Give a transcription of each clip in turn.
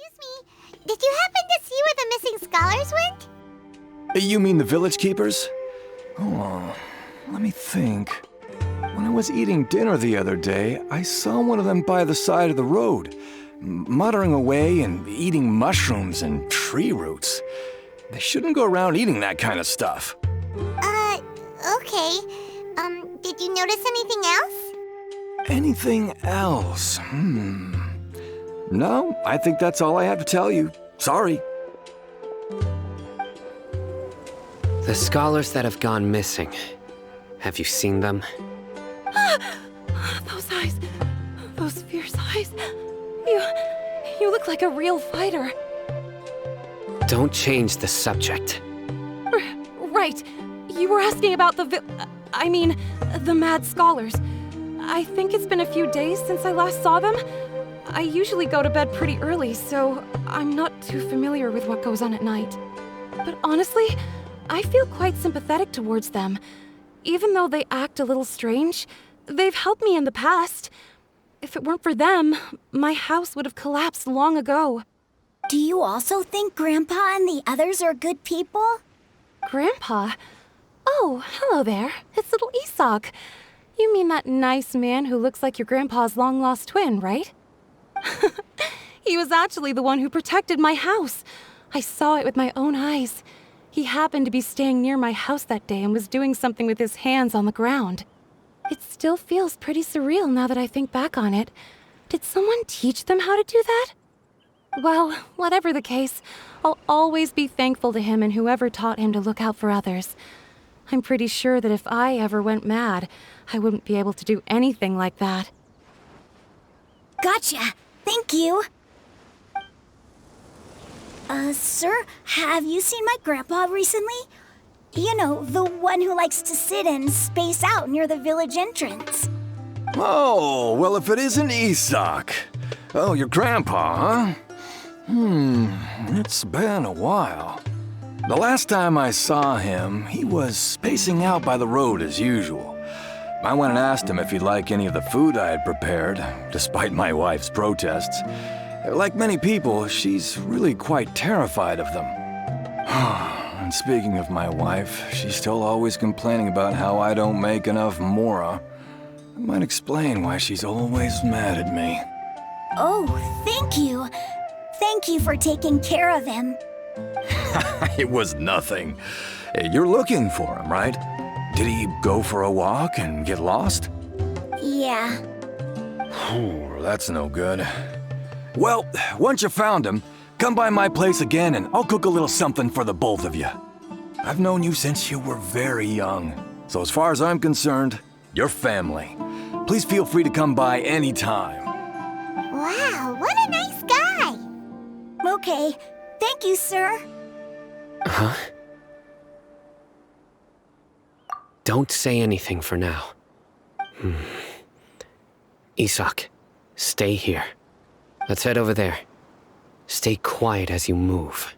Excuse me, did you happen to see where the missing scholars went? You mean the village keepers? Oh, let me think. When I was eating dinner the other day, I saw one of them by the side of the road, muttering away and eating mushrooms and tree roots. They shouldn't go around eating that kind of stuff. Okay. Did you notice anything else? Anything else? No, I think that's all I have to tell you. Sorry. The scholars that have gone missing. Have you seen them? Those eyes. Those fierce eyes. You look like a real fighter. Don't change the subject. Right. You were asking about the mad scholars. I think it's been a few days since I last saw them. I usually go to bed pretty early, so I'm not too familiar with what goes on at night. But honestly, I feel quite sympathetic towards them. Even though they act a little strange, they've helped me in the past. If it weren't for them, my house would have collapsed long ago. Do you also think Grandpa and the others are good people? Grandpa? Oh, hello there. It's little Isak. You mean that nice man who looks like your grandpa's long-lost twin, right? He was actually the one who protected my house. I saw it with my own eyes. He happened to be staying near my house that day and was doing something with his hands on the ground. It still feels pretty surreal now that I think back on it. Did someone teach them how to do that? Well, whatever the case, I'll always be thankful to him and whoever taught him to look out for others. I'm pretty sure that if I ever went mad, I wouldn't be able to do anything like that. Gotcha. Thank you. Sir, have you seen my grandpa recently? You know, the one who likes to sit and space out near the village entrance. Oh, well, if it isn't Isak. Oh, your grandpa, huh? It's been a while. The last time I saw him, he was spacing out by the road as usual. I went and asked him if he'd like any of the food I had prepared, despite my wife's protests. Like many people, she's really quite terrified of them. And speaking of my wife, she's still always complaining about how I don't make enough mora. That might explain why she's always mad at me. Oh, thank you. Thank you for taking care of him. It was nothing. You're looking for him, right? Did he go for a walk and get lost? Yeah. Oh, that's no good. Well, once you found him, come by my place again and I'll cook a little something for the both of you. I've known you since you were very young, so as far as I'm concerned, you're family. Please feel free to come by anytime. Wow, what a nice guy. Okay, thank you, sir. Huh? Don't say anything for now. Isak, stay here. Let's head over there. Stay quiet as you move.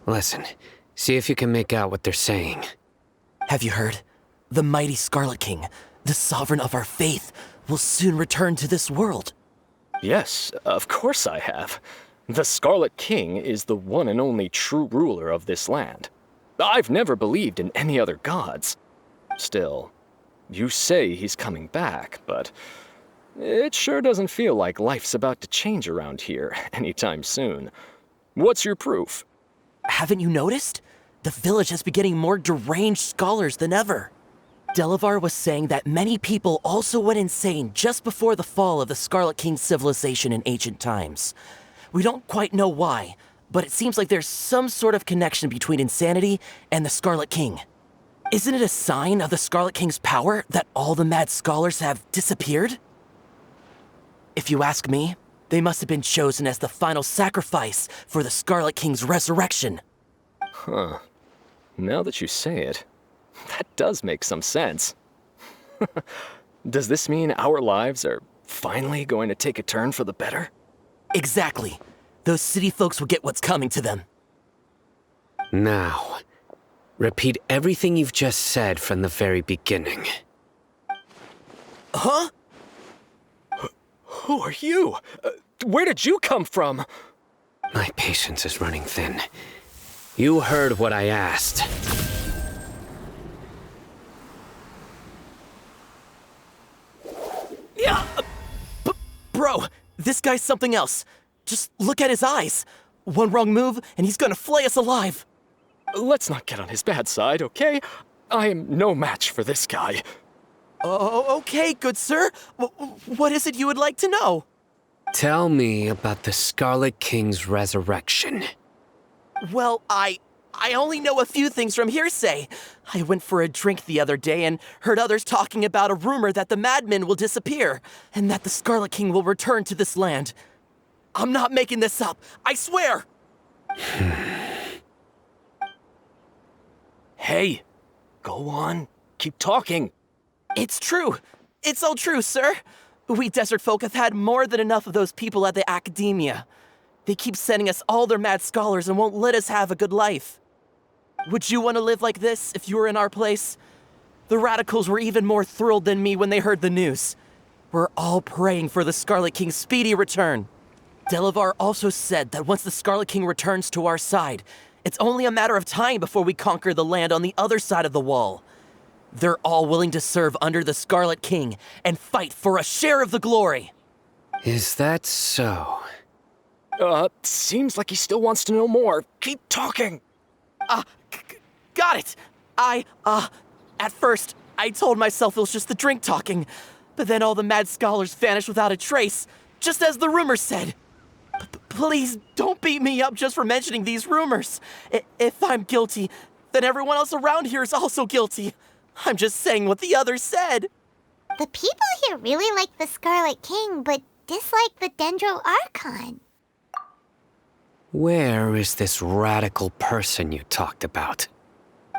Listen, see if you can make out what they're saying. Have you heard? The mighty Scarlet King, the sovereign of our faith, will soon return to this world. Yes, of course I have. The Scarlet King is the one and only true ruler of this land. I've never believed in any other gods. Still, you say he's coming back, but it sure doesn't feel like life's about to change around here anytime soon. What's your proof? Haven't you noticed? The village has been getting more deranged scholars than ever. Delavar was saying that many people also went insane just before the fall of the Scarlet King's civilization in ancient times. We don't quite know why, but it seems like there's some sort of connection between insanity and the Scarlet King. Isn't it a sign of the Scarlet King's power that all the mad scholars have disappeared? If you ask me, they must have been chosen as the final sacrifice for the Scarlet King's resurrection. Huh. Now that you say it, that does make some sense. Does this mean our lives are finally going to take a turn for the better? Exactly. Those city folks will get what's coming to them. Now, Repeat everything you've just said from the very beginning. Huh? Who are you? Where did you come from? My patience is running thin. You heard what I asked. Yeah, bro, this guy's something else. Just look at his eyes. One wrong move, and he's gonna flay us alive. Let's not get on his bad side, okay? I am no match for this guy. Oh, okay, good sir. What is it you would like to know? Tell me about the Scarlet King's resurrection. Well, I only know a few things from hearsay. I went for a drink the other day and heard others talking about a rumor that the madmen will disappear, and that the Scarlet King will return to this land. I'm not making this up, I swear! Hey, go on. Keep talking. It's true. It's all true, sir. We desert folk have had more than enough of those people at the academia. They keep sending us all their mad scholars and won't let us have a good life. Would you want to live like this if you were in our place? The radicals were even more thrilled than me when they heard the news. We're all praying for the Scarlet King's speedy return. Delavar also said that once the Scarlet King returns to our side, it's only a matter of time before we conquer the land on the other side of the wall. They're all willing to serve under the Scarlet King and fight for a share of the glory. Is that so? Seems like he still wants to know more. Keep talking. Got it. At first, I told myself it was just the drink talking, but then all the mad scholars vanished without a trace, just as the rumors said. Please don't beat me up just for mentioning these rumors. If I'm guilty, then everyone else around here is also guilty. I'm just saying what the others said. The people here really like the Scarlet King, but dislike the Dendro Archon. Where is this radical person you talked about?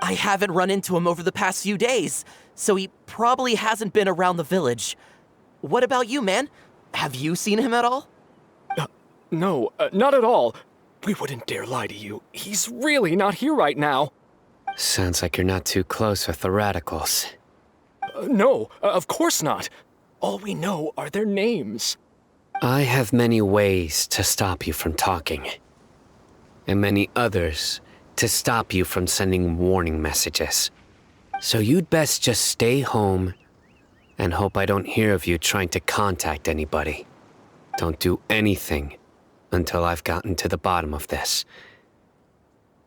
I haven't run into him over the past few days, so he probably hasn't been around the village. What about you, man? Have you seen him at all? No, not at all. We wouldn't dare lie to you. He's really not here right now. Sounds like you're not too close with the radicals. No, of course not. All we know are their names. I have many ways to stop you from talking. And many others to stop you from sending warning messages. So you'd best just stay home and hope I don't hear of you trying to contact anybody. Don't do anything until I've gotten to the bottom of this.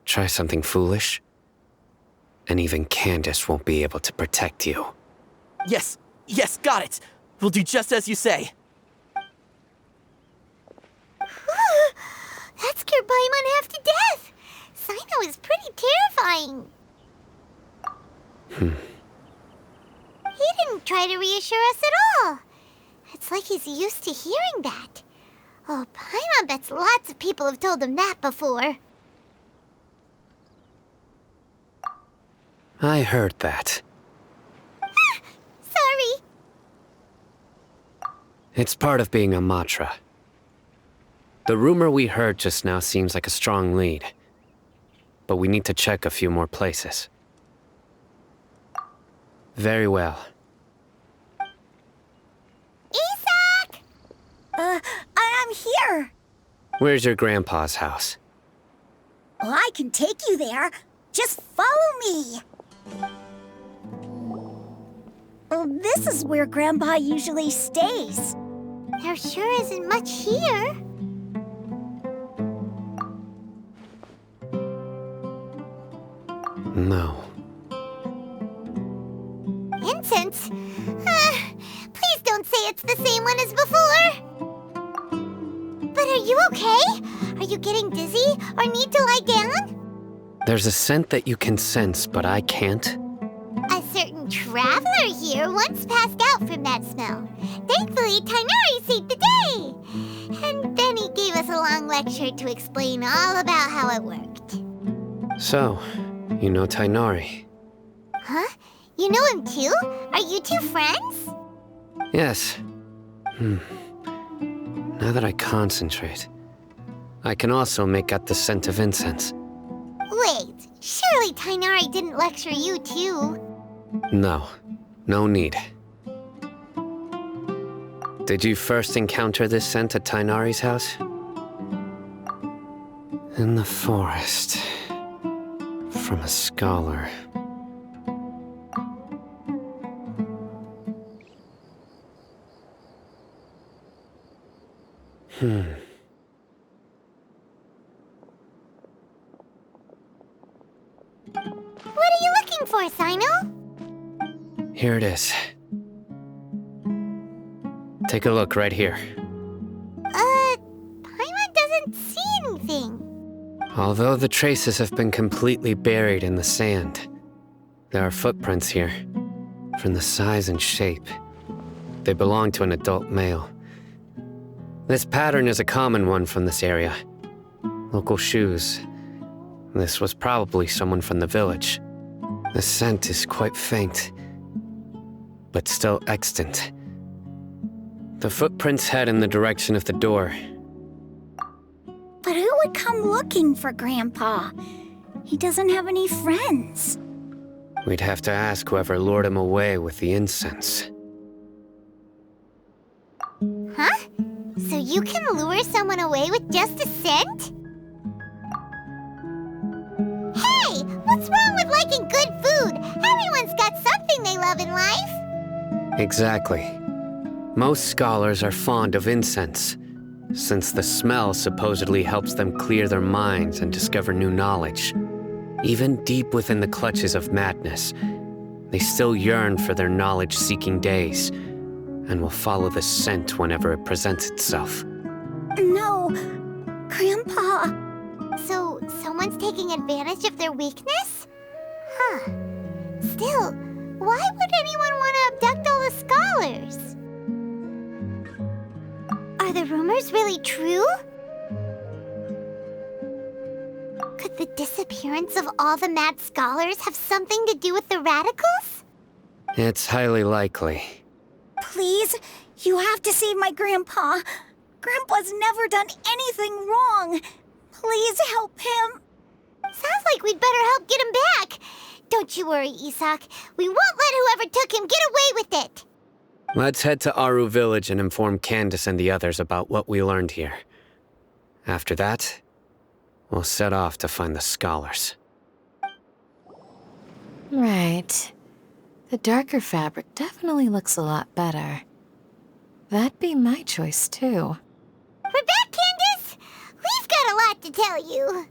Try something foolish, and even Candace won't be able to protect you. Yes, got it. We'll do just as you say. That scared Paimon half to death. Sino is pretty terrifying. He didn't try to reassure us at all. It's like he's used to hearing that. Oh, Paimon bets lots of people have told him that before. I heard that. Sorry. It's part of being a Matra. The rumor we heard just now seems like a strong lead. But we need to check a few more places. Very well. Isak! I'm here. Where's your grandpa's house? Well, I can take you there. Just follow me. Oh, this is where Grandpa usually stays. There sure isn't much here. No. Incense? Please don't say it's the same one as before. But are you okay? Are you getting dizzy or need to lie down? There's a scent that you can sense, but I can't. A certain traveler here once passed out from that smell. Thankfully, Tainari saved the day. And then he gave us a long lecture to explain all about how it worked. So, you know Tainari? Huh? You know him too? Are you two friends? Yes. Now that I concentrate, I can also make out the scent of incense. Wait, Surely Tainari didn't lecture you too. No, no need. Did you first encounter this scent at Tainari's house? In the forest. From a scholar. What are you looking for, Sino? Here it is. Take a look right here. Paimon doesn't see anything. Although the traces have been completely buried in the sand, there are footprints here. From the size and shape, they belong to an adult male. This pattern is a common one from this area. Local shoes. This was probably someone from the village. The scent is quite faint, but still extant. The footprints head in the direction of the door. But who would come looking for Grandpa? He doesn't have any friends. We'd have to ask whoever lured him away with the incense. Huh? So you can lure someone away with just a scent? Hey! What's wrong with liking good food? Everyone's got something they love in life. Exactly. Most scholars are fond of incense, since the smell supposedly helps them clear their minds and discover new knowledge. Even deep within the clutches of madness, they still yearn for their knowledge-seeking days, and will follow the scent whenever it presents itself. No, Grandpa. So, someone's taking advantage of their weakness? Huh. Still, why would anyone want to abduct all the scholars? Are the rumors really true? Could the disappearance of all the mad scholars have something to do with the radicals? It's highly likely. Please, you have to save my Grandpa. Grandpa's never done anything wrong. Please help him. Sounds like we'd better help get him back. Don't you worry, Isak. We won't let whoever took him get away with it. Let's head to Aru Village and inform Candace and the others about what we learned here. After that, we'll set off to find the scholars. Right. The darker fabric definitely looks a lot better. That'd be my choice, too. We're back, Candace! We've got a lot to tell you.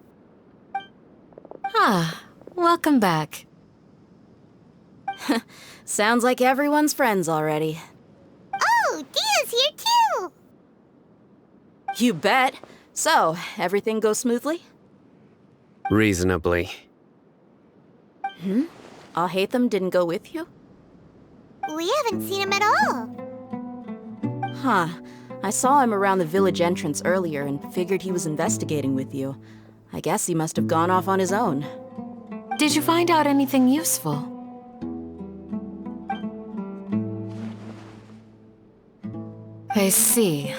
Ah, welcome back. Sounds like everyone's friends already. Oh, Dia's here too! You bet. So, everything goes smoothly? Reasonably. Alhaitham didn't go with you? We haven't seen him at all. Huh. I saw him around the village entrance earlier and figured he was investigating with you. I guess he must have gone off on his own. Did you find out anything useful? I see.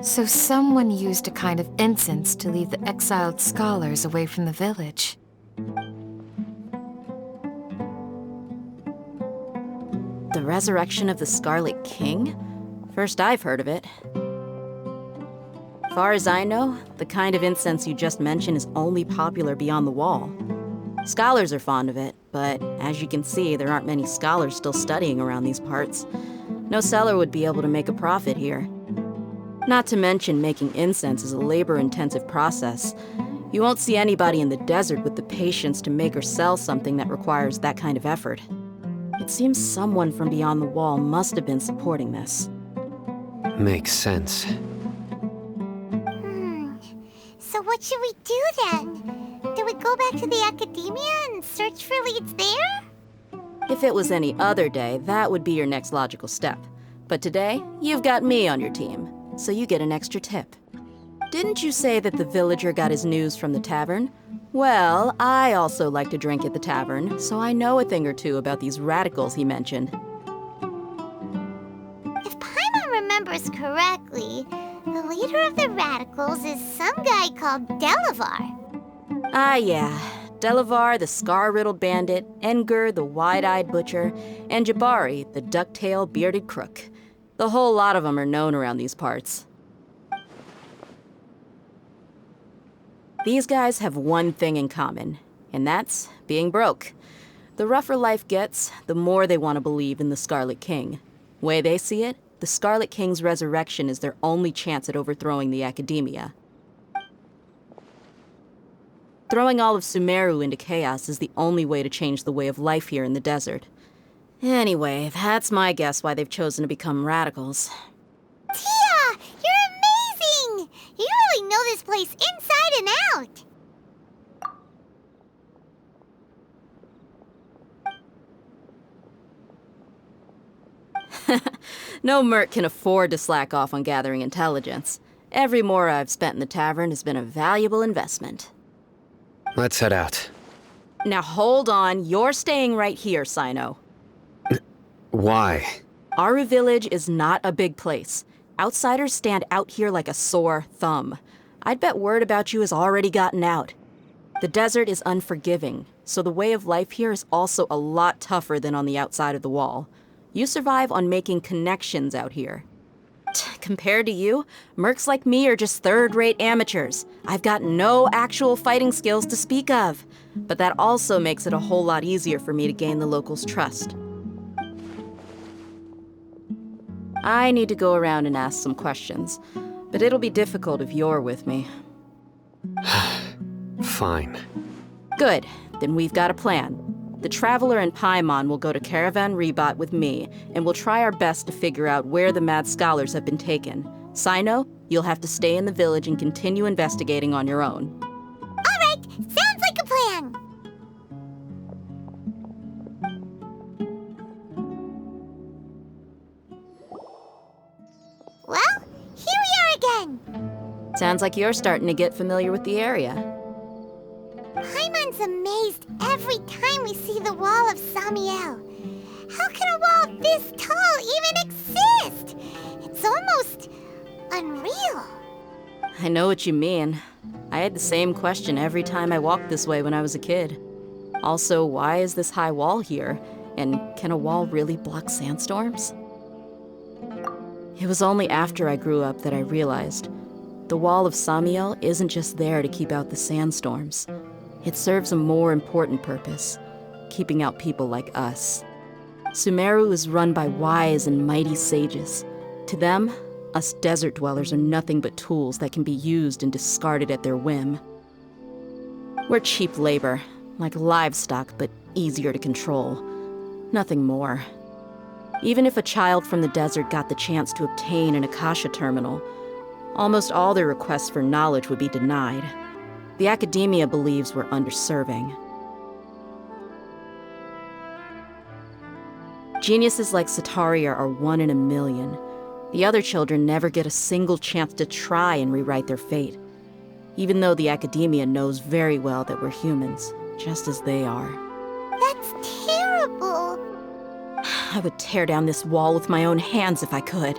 So someone used a kind of incense to lead the exiled scholars away from the village. The resurrection of the Scarlet King? First I've heard of it. Far as I know, the kind of incense you just mentioned is only popular beyond the wall. Scholars are fond of it, but as you can see, there aren't many scholars still studying around these parts. No seller would be able to make a profit here. Not to mention, making incense is a labor-intensive process. You won't see anybody in the desert with the patience to make or sell something that requires that kind of effort. It seems someone from beyond the wall must have been supporting this. Makes sense. So what should we do then? Do we go back to the academia and search for leads there? If it was any other day, that would be your next logical step. But today, you've got me on your team, so you get an extra tip. Didn't you say that the villager got his news from the tavern? Well, I also like to drink at the tavern, so I know a thing or two about these radicals he mentioned. If Paimon remembers correctly, the leader of the radicals is some guy called Delavar. Ah, yeah. Delavar, the scar-riddled bandit, Enger, the wide-eyed butcher, and Jabari, the duck-tailed bearded crook. The whole lot of them are known around these parts. These guys have one thing in common, and that's being broke. The rougher life gets, the more they want to believe in the Scarlet King. Way they see it, the Scarlet King's resurrection is their only chance at overthrowing the Academia. Throwing all of Sumeru into chaos is the only way to change the way of life here in the desert. Anyway, that's my guess why they've chosen to become radicals. Tia! You're amazing! You really know this place inside and out! No merc can afford to slack off on gathering intelligence. Every mora I've spent in the tavern has been a valuable investment. Let's head out. Now hold on, you're staying right here, Sino. Why? Aru Village is not a big place. Outsiders stand out here like a sore thumb. I'd bet word about you has already gotten out. The desert is unforgiving, so the way of life here is also a lot tougher than on the outside of the wall. You survive on making connections out here. Compared to you, mercs like me are just third-rate amateurs. I've got no actual fighting skills to speak of. But that also makes it a whole lot easier for me to gain the locals' trust. I need to go around and ask some questions, but it'll be difficult if you're with me. Fine. Good, then we've got a plan. The Traveler and Paimon will go to Caravan Rebot with me, and we'll try our best to figure out where the Mad Scholars have been taken. Sino, you'll have to stay in the village and continue investigating on your own. All right, sounds like a plan. Well, here we are again. Sounds like you're starting to get familiar with the area. Paimon's amazed every time we see the wall of Samiel. How can a wall this tall even exist? It's almost unreal. I know what you mean. I had the same question every time I walked this way when I was a kid. Also, why is this high wall here? And can a wall really block sandstorms? It was only after I grew up that I realized the wall of Samiel isn't just there to keep out the sandstorms. It serves a more important purpose, keeping out people like us. Sumeru is run by wise and mighty sages. To them, us desert dwellers are nothing but tools that can be used and discarded at their whim. We're cheap labor, like livestock, but easier to control. Nothing more. Even if a child from the desert got the chance to obtain an Akasha terminal, almost all their requests for knowledge would be denied. The Academia believes we're underserving. Geniuses like Sataria are one in a million. The other children never get a single chance to try and rewrite their fate, even though the Academia knows very well that we're humans, just as they are. That's terrible. I would tear down this wall with my own hands if I could.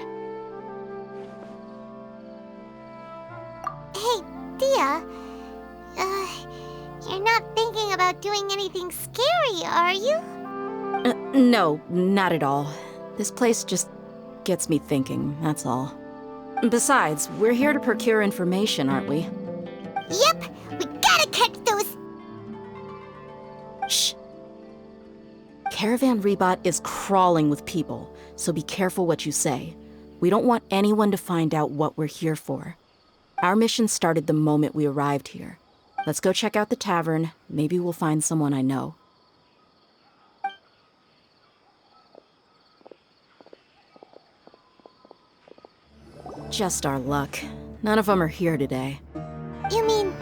Hey, Dia. You're not thinking about doing anything scary, are you? No, not at all. This place just gets me thinking, that's all. Besides, we're here to procure information, aren't we? Yep, we gotta catch those... Shh. Caravan Rebot is crawling with people, so be careful what you say. We don't want anyone to find out what we're here for. Our mission started the moment we arrived here. Let's go check out the tavern. Maybe we'll find someone I know. Just our luck. None of them are here today. You mean,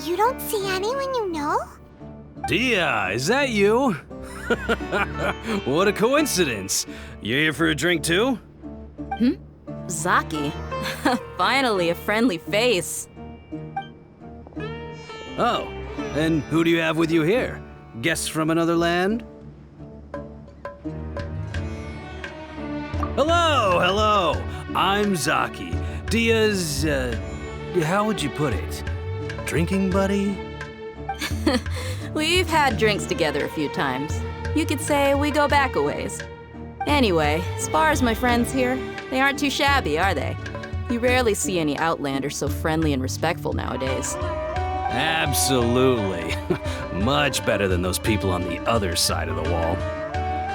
you don't see anyone you know? Dia, is that you? What a coincidence. You here for a drink too? Zaki. Finally, a friendly face. Oh, and who do you have with you here? Guests from another land? Hello. I'm Zaki. Dia's, how would you put it? Drinking buddy? We've had drinks together a few times. You could say we go back a ways. Anyway, as far as my friends here, they aren't too shabby, are they? You rarely see any Outlanders so friendly and respectful nowadays. Absolutely. Much better than those people on the other side of the wall.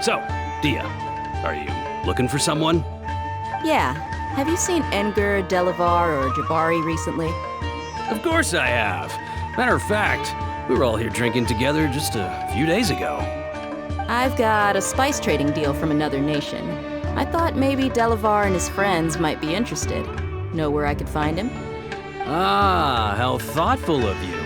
So, Dia, are you looking for someone? Yeah. Have you seen Edgar, Delavar, or Jabari recently? Of course I have. Matter of fact, we were all here drinking together just a few days ago. I've got a spice trading deal from another nation. I thought maybe Delavar and his friends might be interested. Know where I could find him? Ah, how thoughtful of you.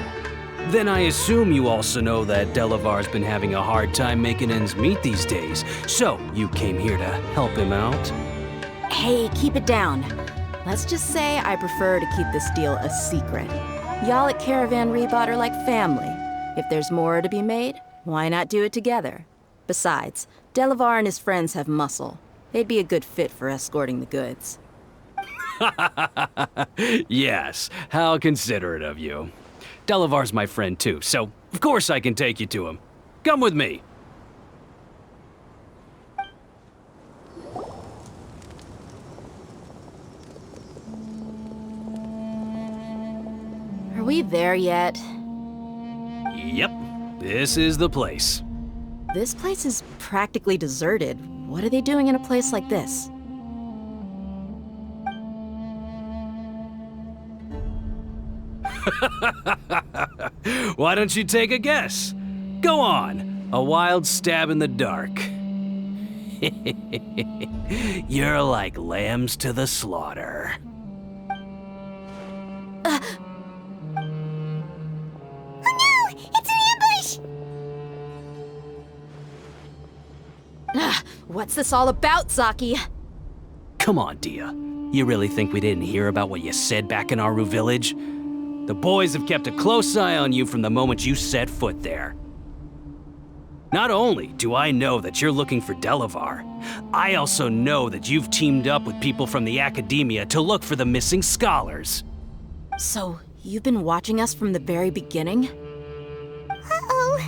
Then I assume you also know that Delavar's been having a hard time making ends meet these days, so you came here to help him out? Hey, keep it down. Let's just say I prefer to keep this deal a secret. Y'all at Caravan Rebot are like family. If there's more to be made, why not do it together? Besides, Delavar and his friends have muscle. They'd be a good fit for escorting the goods. Yes, how considerate of you. Delavar's my friend too, so of course I can take you to him. Come with me. Are we there yet? Yep, this is the place. This place is practically deserted. What are they doing in a place like this? Why don't you take a guess? Go on, a wild stab in the dark. You're like lambs to the slaughter. Oh no! It's an ambush! What's this all about, Zaki? Come on, Dia. You really think we didn't hear about what you said back in Aru village? The boys have kept a close eye on you from the moment you set foot there. Not only do I know that you're looking for Delavar, I also know that you've teamed up with people from the Academia to look for the missing scholars. So, you've been watching us from the very beginning? Uh-oh.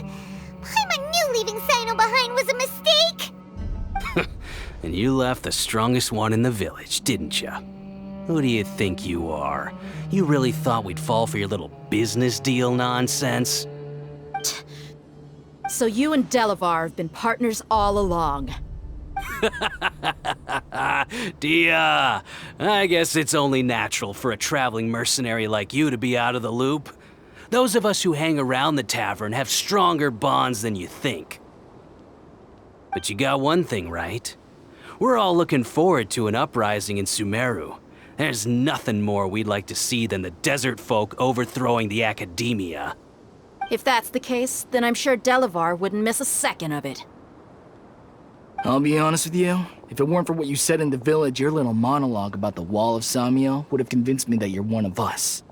Paimon knew leaving Sino behind was a mistake! And you left the strongest one in the village, didn't ya? Who do you think you are? You really thought we'd fall for your little business deal nonsense? So you and Delavar have been partners all along. Dia, I guess it's only natural for a traveling mercenary like you to be out of the loop. Those of us who hang around the tavern have stronger bonds than you think. But you got one thing right. We're all looking forward to an uprising in Sumeru. There's nothing more we'd like to see than the desert folk overthrowing the Academia. If that's the case, then I'm sure Delavar wouldn't miss a second of it. I'll be honest with you, if it weren't for what you said in the village, your little monologue about the Wall of Samiel would have convinced me that you're one of us.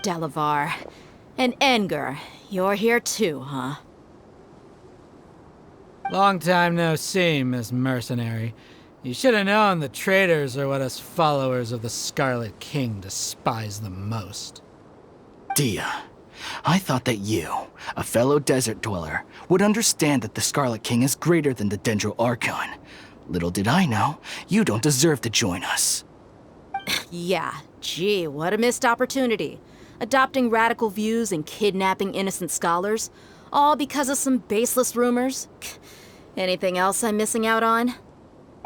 Delavar. And Edgar, you're here too, huh? Long time no see, Miss Mercenary. You should have known the traitors are what us followers of the Scarlet King despise the most. Dia, I thought that you, a fellow desert dweller, would understand that the Scarlet King is greater than the Dendro Archon. Little did I know, you don't deserve to join us. Yeah, gee, what a missed opportunity. Adopting radical views and kidnapping innocent scholars, all because of some baseless rumors. Anything else I'm missing out on?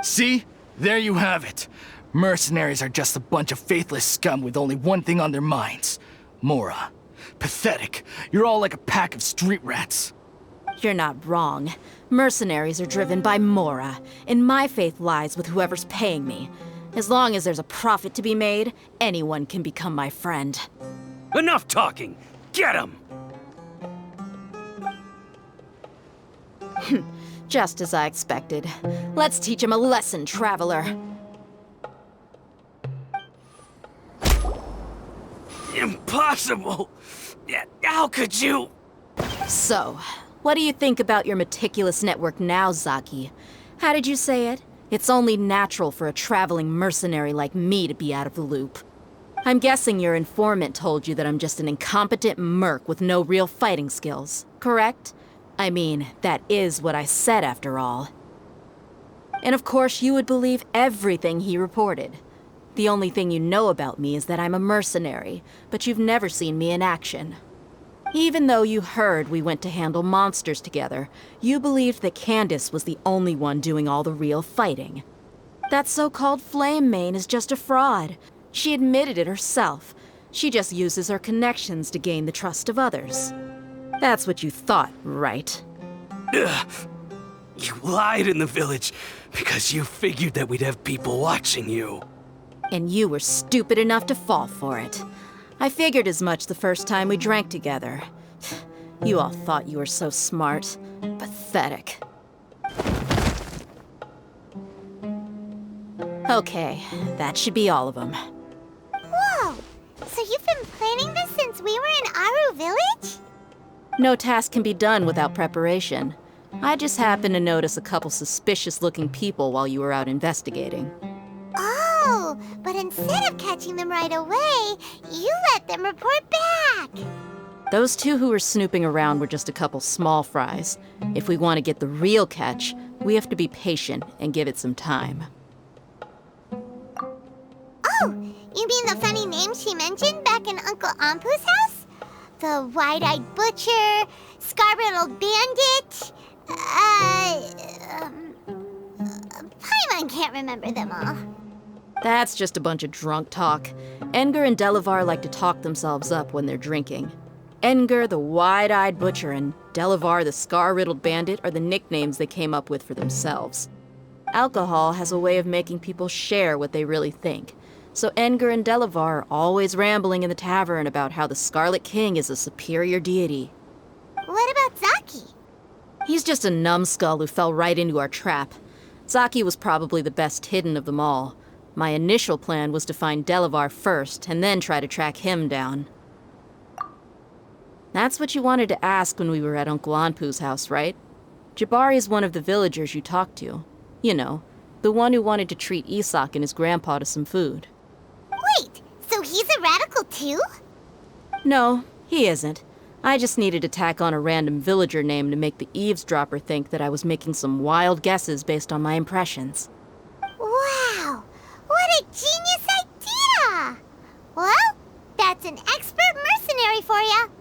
See? There you have it. Mercenaries are just a bunch of faithless scum with only one thing on their minds. Mora. Pathetic. You're all like a pack of street rats. You're not wrong. Mercenaries are driven by Mora, and my faith lies with whoever's paying me. As long as there's a profit to be made, anyone can become my friend. Enough talking! Get him! Just as I expected. Let's teach him a lesson, traveler. Impossible! How could you? So, what do you think about your meticulous network now, Zaki? How did you say it? It's only natural for a traveling mercenary like me to be out of the loop. I'm guessing your informant told you that I'm just an incompetent merc with no real fighting skills, correct? I mean, that is what I said after all. And of course, you would believe everything he reported. The only thing you know about me is that I'm a mercenary, but you've never seen me in action. Even though you heard we went to handle monsters together, you believed that Candace was the only one doing all the real fighting. That so-called Flame Mane is just a fraud. She admitted it herself. She just uses her connections to gain the trust of others. That's what you thought, right? Ugh. You lied in the village because you figured that we'd have people watching you. And you were stupid enough to fall for it. I figured as much the first time we drank together. You all thought you were so smart. Pathetic. Okay, that should be all of them. Whoa! So you've been planning this since we were in Aru Village? No task can be done without preparation. I just happened to notice a couple suspicious-looking people while you were out investigating. Oh, but instead of catching them right away, you let them report back! Those two who were snooping around were just a couple small fries. If we want to get the real catch, we have to be patient and give it some time. Oh, you mean the funny name she mentioned back in Uncle Ampu's house? The wide-eyed butcher, scar-riddled bandit, Paimon can't remember them all. That's just a bunch of drunk talk. Edgar and Delavar like to talk themselves up when they're drinking. Edgar, the wide-eyed butcher, and Delavar, the scar-riddled bandit, are the nicknames they came up with for themselves. Alcohol has a way of making people share what they really think. So Edgar and Delavar are always rambling in the tavern about how the Scarlet King is a superior deity. What about Zaki? He's just a numbskull who fell right into our trap. Zaki was probably the best hidden of them all. My initial plan was to find Delavar first, and then try to track him down. That's what you wanted to ask when we were at Uncle Anpu's house, right? Jabari is one of the villagers you talked to. You know, the one who wanted to treat Isak and his grandpa to some food. Wait, so he's a radical too? No, he isn't. I just needed to tack on a random villager name to make the eavesdropper think that I was making some wild guesses based on my impressions. Wow, what a genius idea! Well, that's an expert mercenary for you.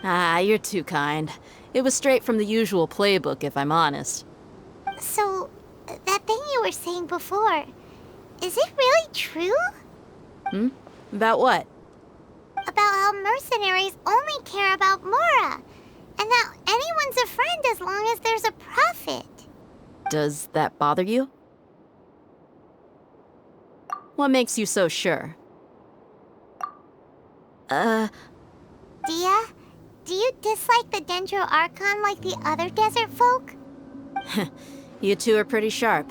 Ah, you're too kind. It was straight from the usual playbook, if I'm honest. So, that thing you were saying before, is it really true? About what? About how mercenaries only care about Mora, and that anyone's a friend as long as there's a profit. Does that bother you? What makes you so sure? Dia, do you dislike the Dendro Archon like the other desert folk? You two are pretty sharp.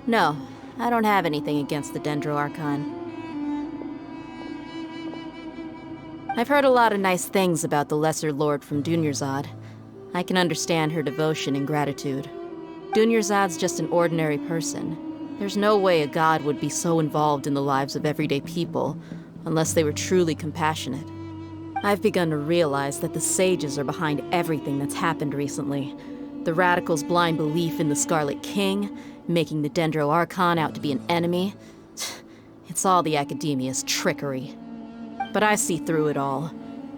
No, I don't have anything against the Dendro Archon. I've heard a lot of nice things about the Lesser Lord from Dunyarzad. I can understand her devotion and gratitude. Dunyarzad's just an ordinary person. There's no way a god would be so involved in the lives of everyday people, unless they were truly compassionate. I've begun to realize that the sages are behind everything that's happened recently. The radicals' blind belief in the Scarlet King, making the Dendro Archon out to be an enemy. It's all the academia's trickery. But I see through it all.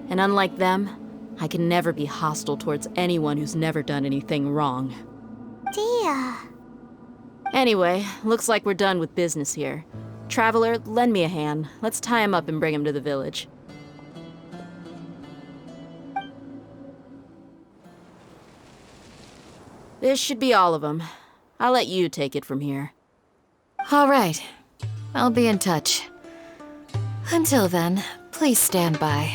And unlike them, I can never be hostile towards anyone who's never done anything wrong. Dia. Anyway, looks like we're done with business here. Traveler, lend me a hand. Let's tie him up and bring him to the village. This should be all of them. I'll let you take it from here. All right. I'll be in touch. Until then, please stand by.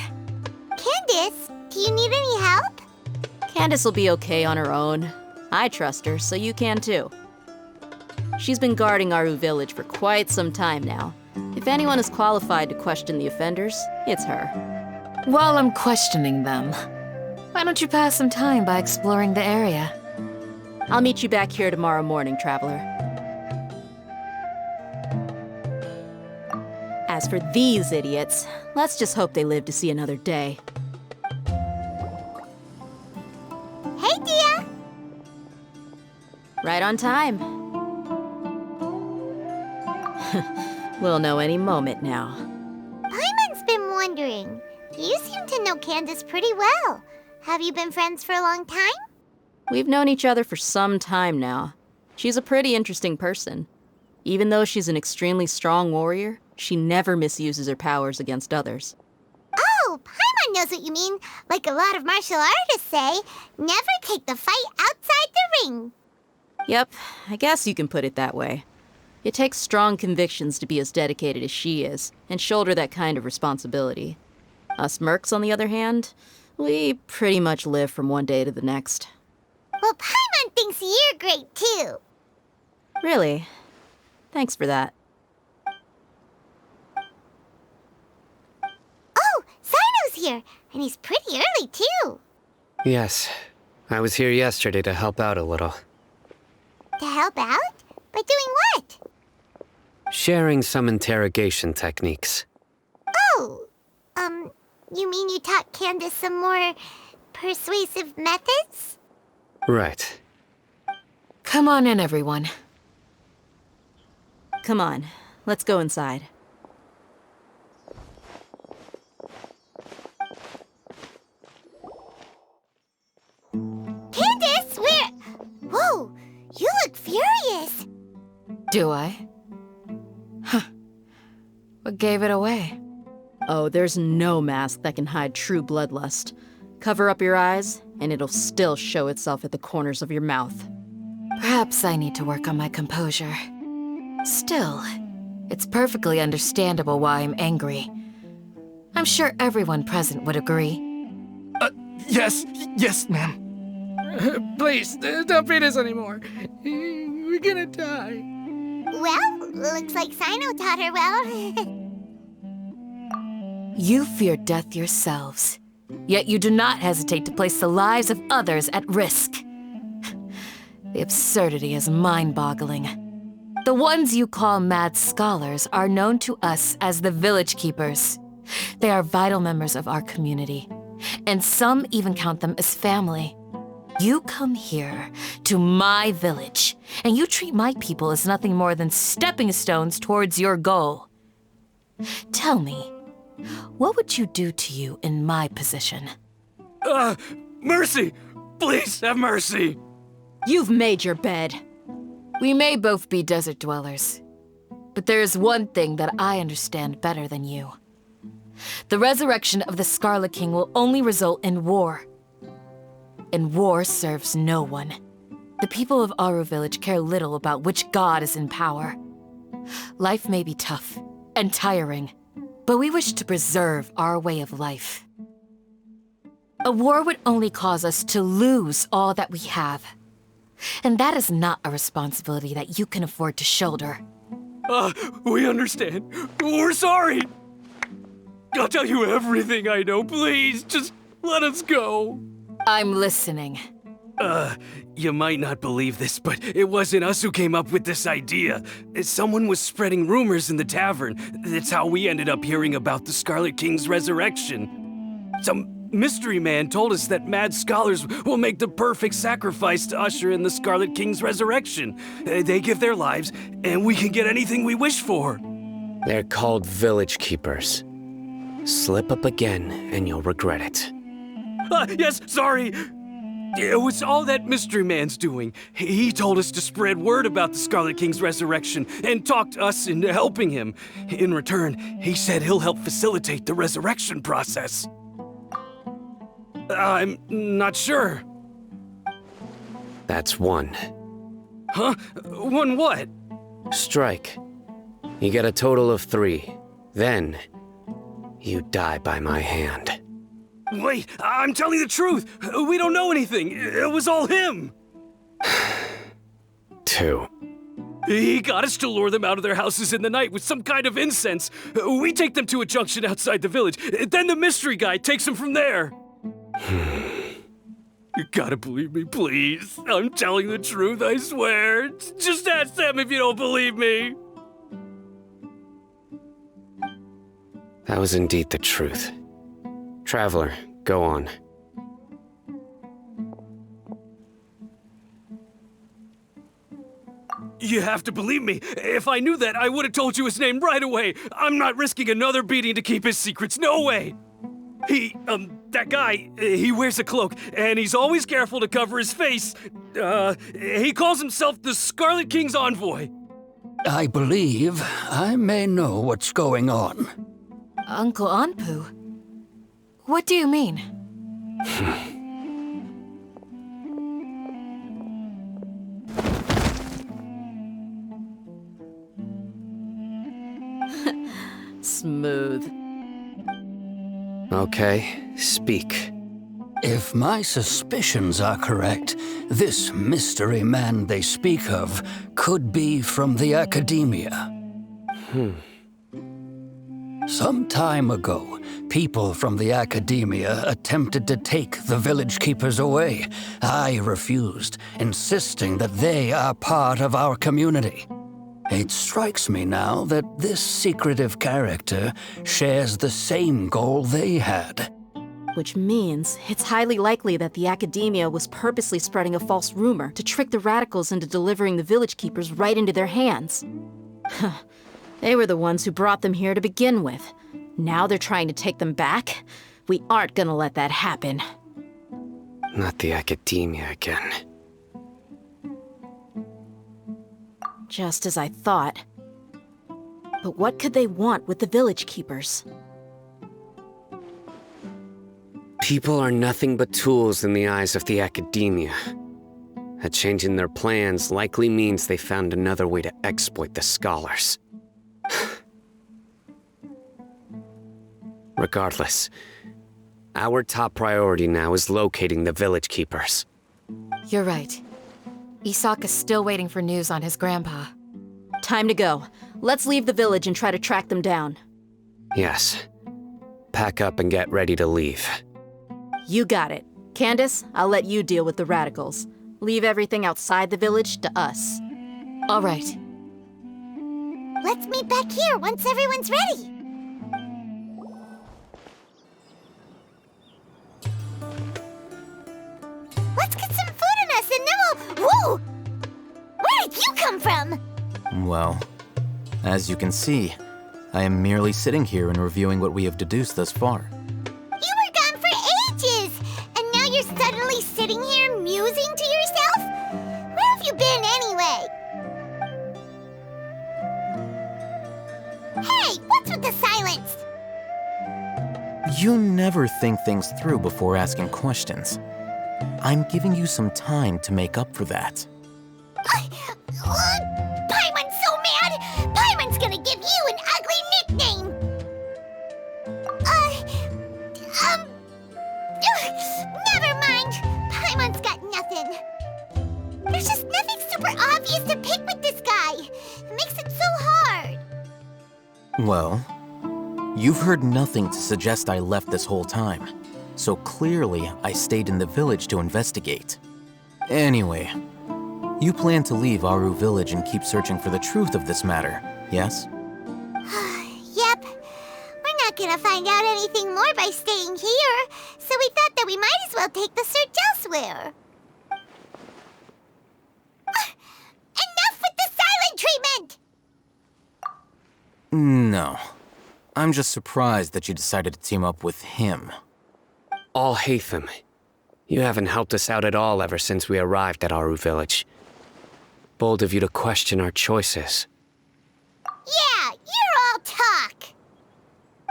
Candace, do you need any help? Candace will be okay on her own. I trust her, so you can too. She's been guarding Aru Village for quite some time now. If anyone is qualified to question the offenders, it's her. While I'm questioning them, why don't you pass some time by exploring the area? I'll meet you back here tomorrow morning, Traveler. As for these idiots, let's just hope they live to see another day. Hey, Dia! Right on time. We'll know any moment now. Paimon's been wondering. You seem to know Candace pretty well. Have you been friends for a long time? We've known each other for some time now. She's a pretty interesting person. Even though she's an extremely strong warrior, she never misuses her powers against others. Oh, Paimon knows what you mean. Like a lot of martial artists say, never take the fight outside the ring. Yep, I guess you can put it that way. It takes strong convictions to be as dedicated as she is, and shoulder that kind of responsibility. Us mercs, on the other hand, we pretty much live from one day to the next. Well, Paimon thinks you're great too. Really? Thanks for that. Oh, Sino's here, and he's pretty early too. Yes, I was here yesterday to help out a little. To help out? By doing what? Sharing some interrogation techniques. Oh, you mean you taught Candace some more persuasive methods? Right. Come on in, everyone. Come on, let's go inside. Candace, where? Whoa, you look furious. Do I? Huh. What gave it away? Oh, there's no mask that can hide true bloodlust. Cover up your eyes, and it'll still show itself at the corners of your mouth. Perhaps I need to work on my composure. Still, it's perfectly understandable why I'm angry. I'm sure everyone present would agree. Yes, ma'am. Please, don't beat us anymore. We're gonna die. Well, looks like Sino taught her well. You fear death yourselves, yet you do not hesitate to place the lives of others at risk. The absurdity is mind-boggling. The ones you call mad scholars are known to us as the Village Keepers. They are vital members of our community, and some even count them as family. You come here to my village, and you treat my people as nothing more than stepping stones towards your goal. Tell me, what would you do to you in my position? Mercy! Please have mercy! You've made your bed. We may both be desert dwellers, but there is one thing that I understand better than you. The resurrection of the Scarlet King will only result in war. And war serves no one. The people of Aru Village care little about which god is in power. Life may be tough and tiring, but we wish to preserve our way of life. A war would only cause us to lose all that we have. And that is not a responsibility that you can afford to shoulder. We understand. We're sorry. I'll tell you everything I know. Please, just let us go. I'm listening. You might not believe this, but it wasn't us who came up with this idea. Someone was spreading rumors in the tavern. That's how we ended up hearing about the Scarlet King's resurrection. Some mystery man told us that mad scholars will make the perfect sacrifice to usher in the Scarlet King's resurrection. They give their lives, and we can get anything we wish for. They're called Village Keepers. Slip up again, and you'll regret it. Yes, sorry. It was all that mystery man's doing. He told us to spread word about the Scarlet King's resurrection and talked us into helping him. In return, he said he'll help facilitate the resurrection process. I'm not sure. That's one. Huh? One what? Strike. You get a total of 3. Then, you die by my hand. Wait, I'm telling the truth. We don't know anything. It was all him. 2. He got us to lure them out of their houses in the night with some kind of incense. We take them to a junction outside the village. Then the mystery guy takes them from there. You gotta believe me, please. I'm telling the truth, I swear. Just ask them if you don't believe me. That was indeed the truth. Traveler, go on. You have to believe me. If I knew that, I would have told you his name right away. I'm not risking another beating to keep his secrets. No way. That guy, he wears a cloak, and he's always careful to cover his face. He calls himself the Scarlet King's envoy. I believe I may know what's going on. Uncle Anpu? What do you mean? Smooth. Okay, speak. If my suspicions are correct, this mystery man they speak of could be from the Academia. Some time ago, people from the Academia attempted to take the village keepers away. I refused, insisting that they are part of our community. It strikes me now that this secretive character shares the same goal they had. Which means it's highly likely that the Academia was purposely spreading a false rumor to trick the radicals into delivering the village keepers right into their hands. They were the ones who brought them here to begin with. Now they're trying to take them back? We aren't gonna let that happen. Not the Academia again. Just as I thought. But what could they want with the village keepers? People are nothing but tools in the eyes of the Academia. A change in their plans likely means they found another way to exploit the scholars. Regardless, our top priority now is locating the village keepers. You're right. Isak is still waiting for news on his grandpa. Time to go. Let's leave the village and try to track them down. Yes. Pack up and get ready to leave. You got it. Candace, I'll let you deal with the radicals. Leave everything outside the village to us. All right. Let's meet back here once everyone's ready. Let's get some food in us and then we'll... Whoa! Where did you come from? Well, as you can see, I am merely sitting here and reviewing what we have deduced thus far. You were gone for ages! And now you're suddenly sitting here musing to yourself? Where have you been anyway? Hey, what's with the silence? You never think things through before asking questions. I'm giving you some time to make up for that. Paimon's so mad! Paimon's gonna give you an ugly nickname! Never mind. Paimon's got nothing. There's just nothing super obvious to pick with this guy. It makes it so hard. Well, you've heard nothing to suggest I left this whole time. So clearly, I stayed in the village to investigate. Anyway, you plan to leave Aru village and keep searching for the truth of this matter, yes? Yep. We're not gonna find out anything more by staying here, so we thought that we might as well take the search elsewhere. Enough with the silent treatment! No. I'm just surprised that you decided to team up with him. All Hatham, you haven't helped us out at all ever since we arrived at Aru village. Bold of you to question our choices. Yeah, you're all talk!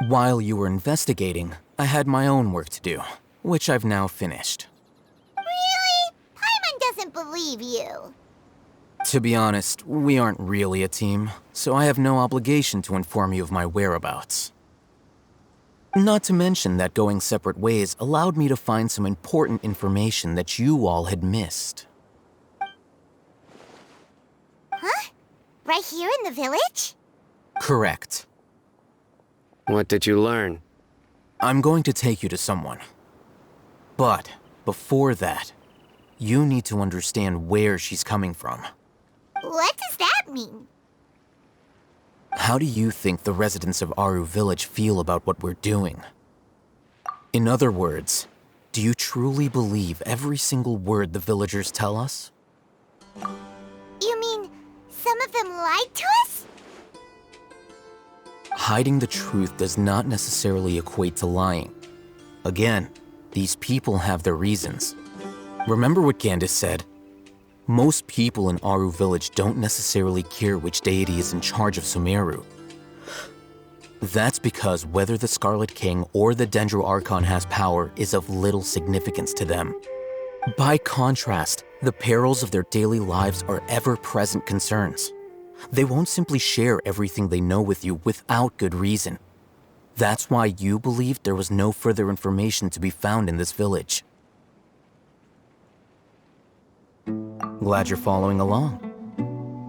While you were investigating, I had my own work to do, which I've now finished. Really? Paimon doesn't believe you. To be honest, we aren't really a team, so I have no obligation to inform you of my whereabouts. Not to mention that going separate ways allowed me to find some important information that you all had missed. Huh? Right here in the village? Correct. What did you learn? I'm going to take you to someone. But before that, you need to understand where she's coming from. What does that mean? How do you think the residents of Aru Village feel about what we're doing? In other words, do you truly believe every single word the villagers tell us? You mean some of them lied to us? Hiding the truth does not necessarily equate to lying. Again, these people have their reasons. Remember what Gandis said? Most people in Aru Village don't necessarily care which deity is in charge of Sumeru. That's because whether the Scarlet King or the Dendro Archon has power is of little significance to them. By contrast, the perils of their daily lives are ever-present concerns. They won't simply share everything they know with you without good reason. That's why you believed there was no further information to be found in this village. Glad you're following along.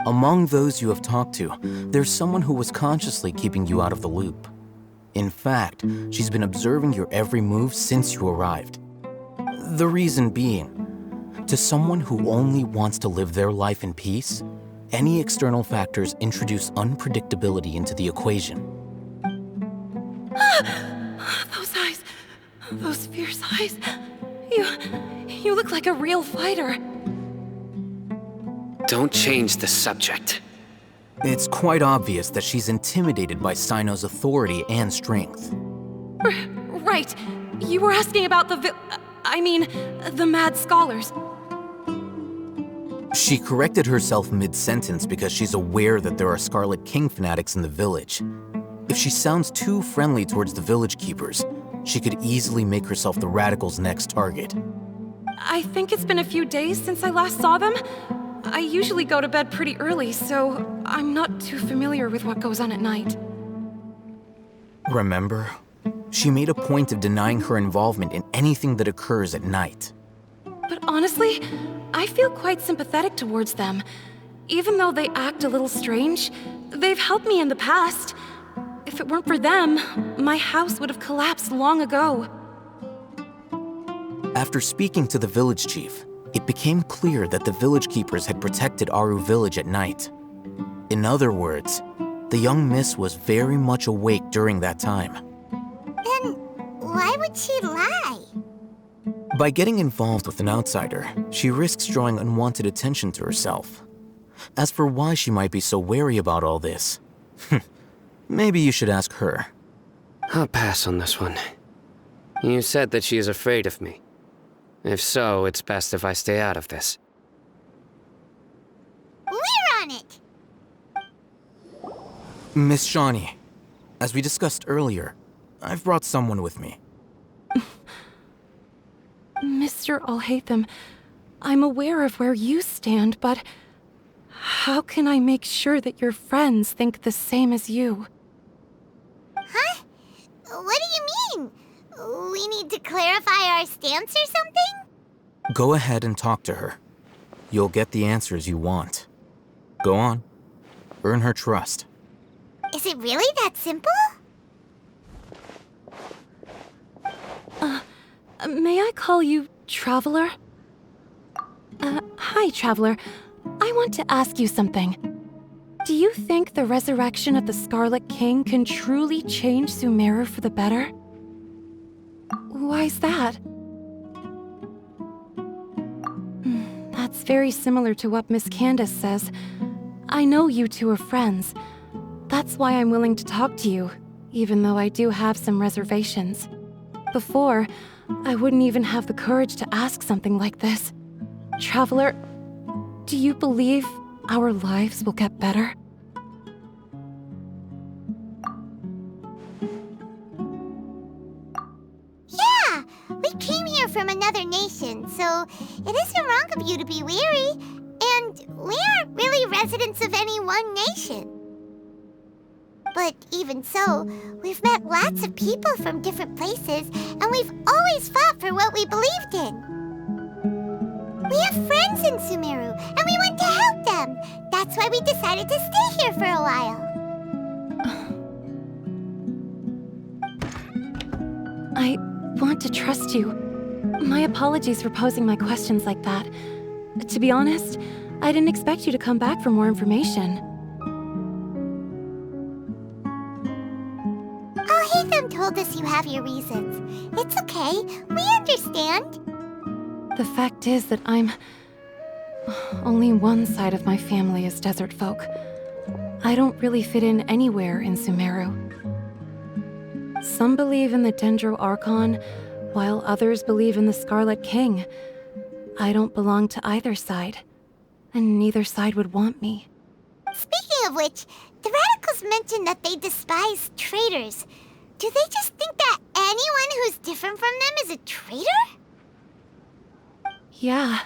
Among those you have talked to, there's someone who was consciously keeping you out of the loop. In fact, she's been observing your every move since you arrived. The reason being, to someone who only wants to live their life in peace, any external factors introduce unpredictability into the equation. Those eyes. Those fierce eyes. You look like a real fighter. Don't change the subject. It's quite obvious that she's intimidated by Sino's authority and strength. Right. You were asking about the mad scholars. She corrected herself mid-sentence because she's aware that there are Scarlet King fanatics in the village. If she sounds too friendly towards the village keepers, she could easily make herself the radicals' next target. I think it's been a few days since I last saw them. I usually go to bed pretty early, so I'm not too familiar with what goes on at night. Remember? She made a point of denying her involvement in anything that occurs at night. But honestly, I feel quite sympathetic towards them. Even though they act a little strange, they've helped me in the past. If it weren't for them, my house would have collapsed long ago. After speaking to the village chief, it became clear that the village keepers had protected Aru Village at night. In other words, the young miss was very much awake during that time. Then why would she lie? By getting involved with an outsider, she risks drawing unwanted attention to herself. As for why she might be so wary about all this, maybe you should ask her. I'll pass on this one. You said that she is afraid of me. If so, it's best if I stay out of this. We're on it! Miss Shawnee, as we discussed earlier, I've brought someone with me. Mr. Alhaitham, I'm aware of where you stand, but how can I make sure that your friends think the same as you? Huh? What do you mean? We need to clarify our stance or something? Go ahead and talk to her. You'll get the answers you want. Go on. Earn her trust. Is it really that simple? May I call you Traveler? Hi, Traveler. I want to ask you something. Do you think the resurrection of the Scarlet King can truly change Sumeru for the better? Why's that? That's very similar to what Miss Candace says. I know you two are friends. That's why I'm willing to talk to you, even though I do have some reservations. Before, I wouldn't even have the courage to ask something like this. Traveler, do you believe our lives will get better? Yeah! We came here from another nation, so it isn't wrong of you to be weary. And we aren't really residents of any one nation. But even so, we've met lots of people from different places, and we've always fought for what we believed in. We have friends in Sumeru, and we want to help them. That's why we decided to stay here for a while. I want to trust you. My apologies for posing my questions like that. To be honest, I didn't expect you to come back for more information. told us you have your reasons. It's okay. We understand. The fact is that only one side of my family is desert folk. I don't really fit in anywhere in Sumeru. Some believe in the Dendro Archon, while others believe in the Scarlet King. I don't belong to either side, and neither side would want me. Speaking of which, the radicals mentioned that they despise traitors. Do they just think that anyone who's different from them is a traitor? Yeah.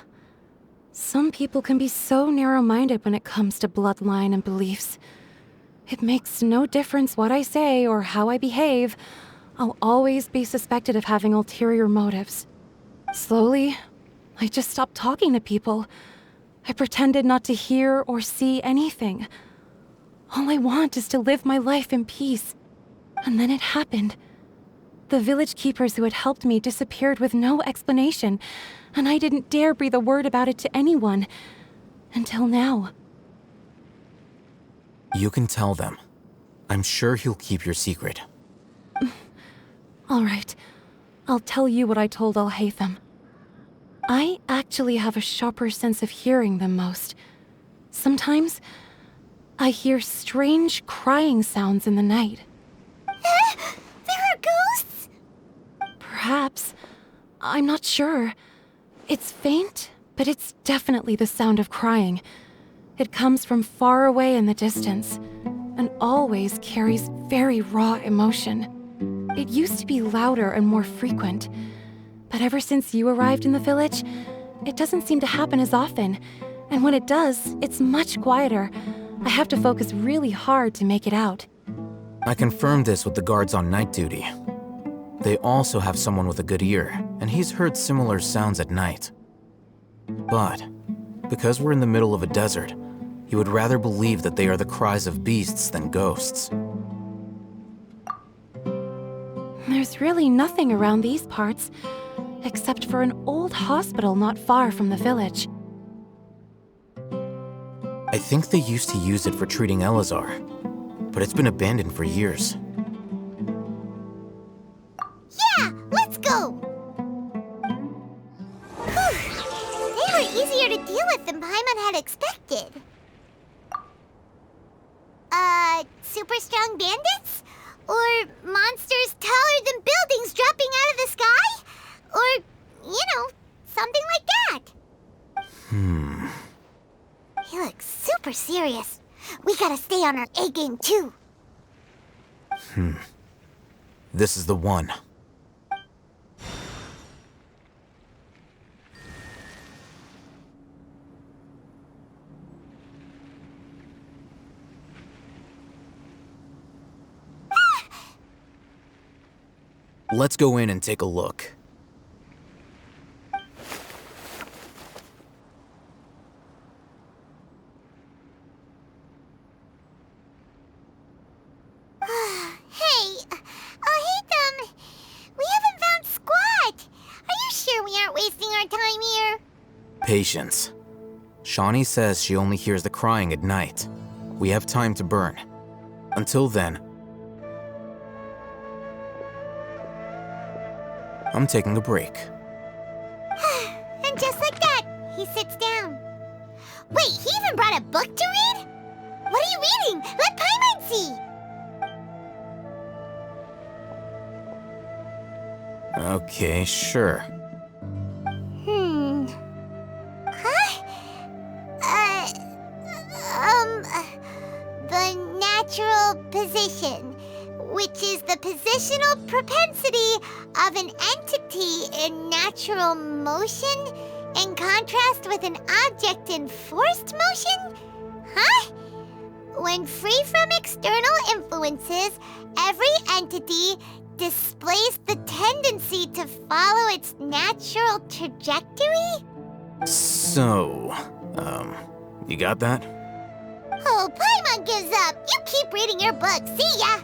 Some people can be so narrow-minded when it comes to bloodline and beliefs. It makes no difference what I say or how I behave. I'll always be suspected of having ulterior motives. Slowly, I just stopped talking to people. I pretended not to hear or see anything. All I want is to live my life in peace. And then it happened. The village keepers who had helped me disappeared with no explanation, and I didn't dare breathe a word about it to anyone. Until now. You can tell them. I'm sure he'll keep your secret. All right. I'll tell you what I told Alhaitham. I actually have a sharper sense of hearing than most. Sometimes, I hear strange crying sounds in the night. There are ghosts? Perhaps. I'm not sure. It's faint, but it's definitely the sound of crying. It comes from far away in the distance, and always carries very raw emotion. It used to be louder and more frequent, but ever since you arrived in the village, it doesn't seem to happen as often, and when it does, it's much quieter. I have to focus really hard to make it out. I confirmed this with the guards on night duty. They also have someone with a good ear, and he's heard similar sounds at night. But, because we're in the middle of a desert, he would rather believe that they are the cries of beasts than ghosts. There's really nothing around these parts, except for an old hospital not far from the village. I think they used to use it for treating Elazar, but it's been abandoned for years. Yeah, let's go! Whew. They were easier to deal with than Paimon had expected. Super strong bandits? Or monsters taller than buildings dropping out of the sky? Or, something like that. He looks super serious. We gotta stay on our A game too. This is the one. Let's go in and take a look. Hey, Alhaitham, we haven't found squat. Are you sure we aren't wasting our time here? Patience. Shawnee says she only hears the crying at night. We have time to burn. Until then, I'm taking a break. And just like that, he sits down. Wait, he even brought a book to read? What are you reading? Let Paimon see! Okay, sure. The natural position, which is the positional propensity of an entity in natural motion in contrast with an object in forced motion? Huh? When free from external influences, every entity displays the tendency to follow its natural trajectory? So, you got that? Oh, Paimon gives up. You keep reading your book. See ya!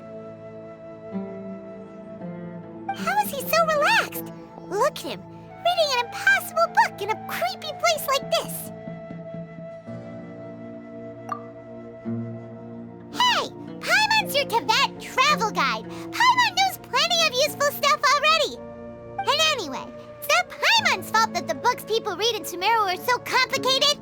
How is he so relaxed? Look at him, reading an impossible book in a creepy place like this. Hey, Paimon's your Tibet travel guide. Paimon knows plenty useful stuff already. And anyway, it's not Paimon's fault that the books people read in Sumeru are so complicated.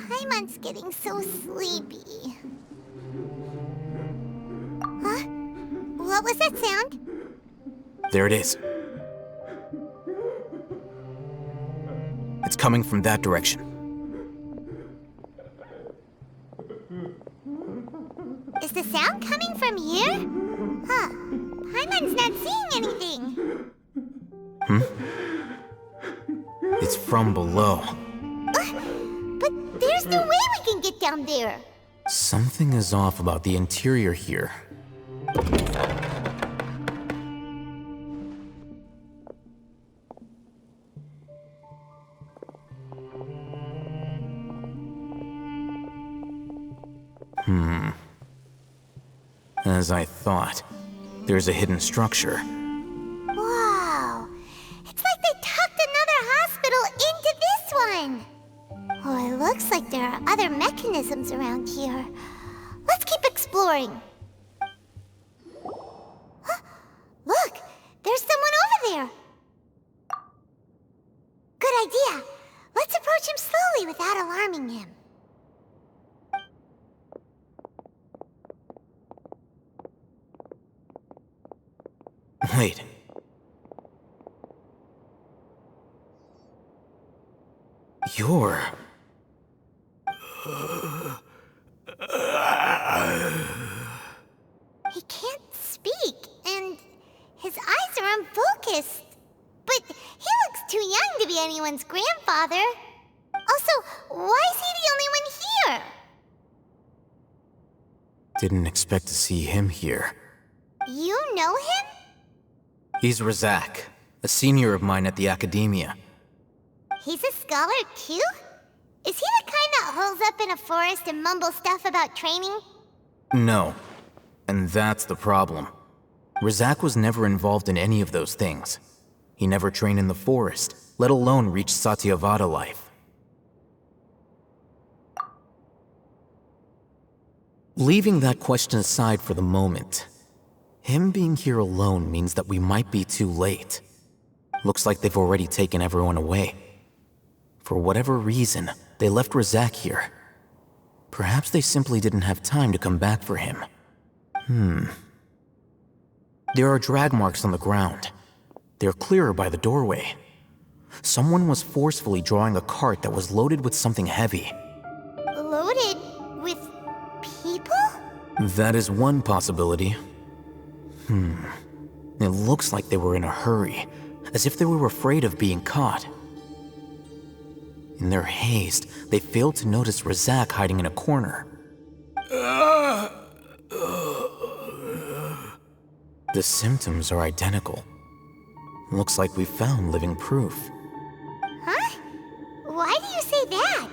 Paimon's getting so sleepy. Huh? What was that sound? There it is. It's coming from that direction. Is the sound coming from here? Huh. Paimon's not seeing anything. It's from below. But there's no way we can get down there. Something is off about the interior here. As I thought, there's a hidden structure. Wow. It's like they tucked another hospital into this one. Oh, it looks like there are other mechanisms around here. Let's keep exploring. Huh? Look, there's someone over there. Good idea. Let's approach him slowly without alarming him. Wait. You're... He can't speak, and his eyes are unfocused. But he looks too young to be anyone's grandfather. Also, why is he the only one here? Didn't expect to see him here. You know him? He's Razak, a senior of mine at the Academia. He's a scholar too? Is he the kind that holes up in a forest and mumbles stuff about training? No. And that's the problem. Razak was never involved in any of those things. He never trained in the forest, let alone reach Satyavada life. Leaving that question aside for the moment, him being here alone means that we might be too late. Looks like they've already taken everyone away. For whatever reason, they left Razak here. Perhaps they simply didn't have time to come back for him. There are drag marks on the ground. They're clearer by the doorway. Someone was forcefully drawing a cart that was loaded with something heavy. Loaded with people? That is one possibility. It looks like they were in a hurry, as if they were afraid of being caught. In their haste, they failed to notice Razak hiding in a corner. The symptoms are identical. Looks like we found living proof. Huh? Why do you say that?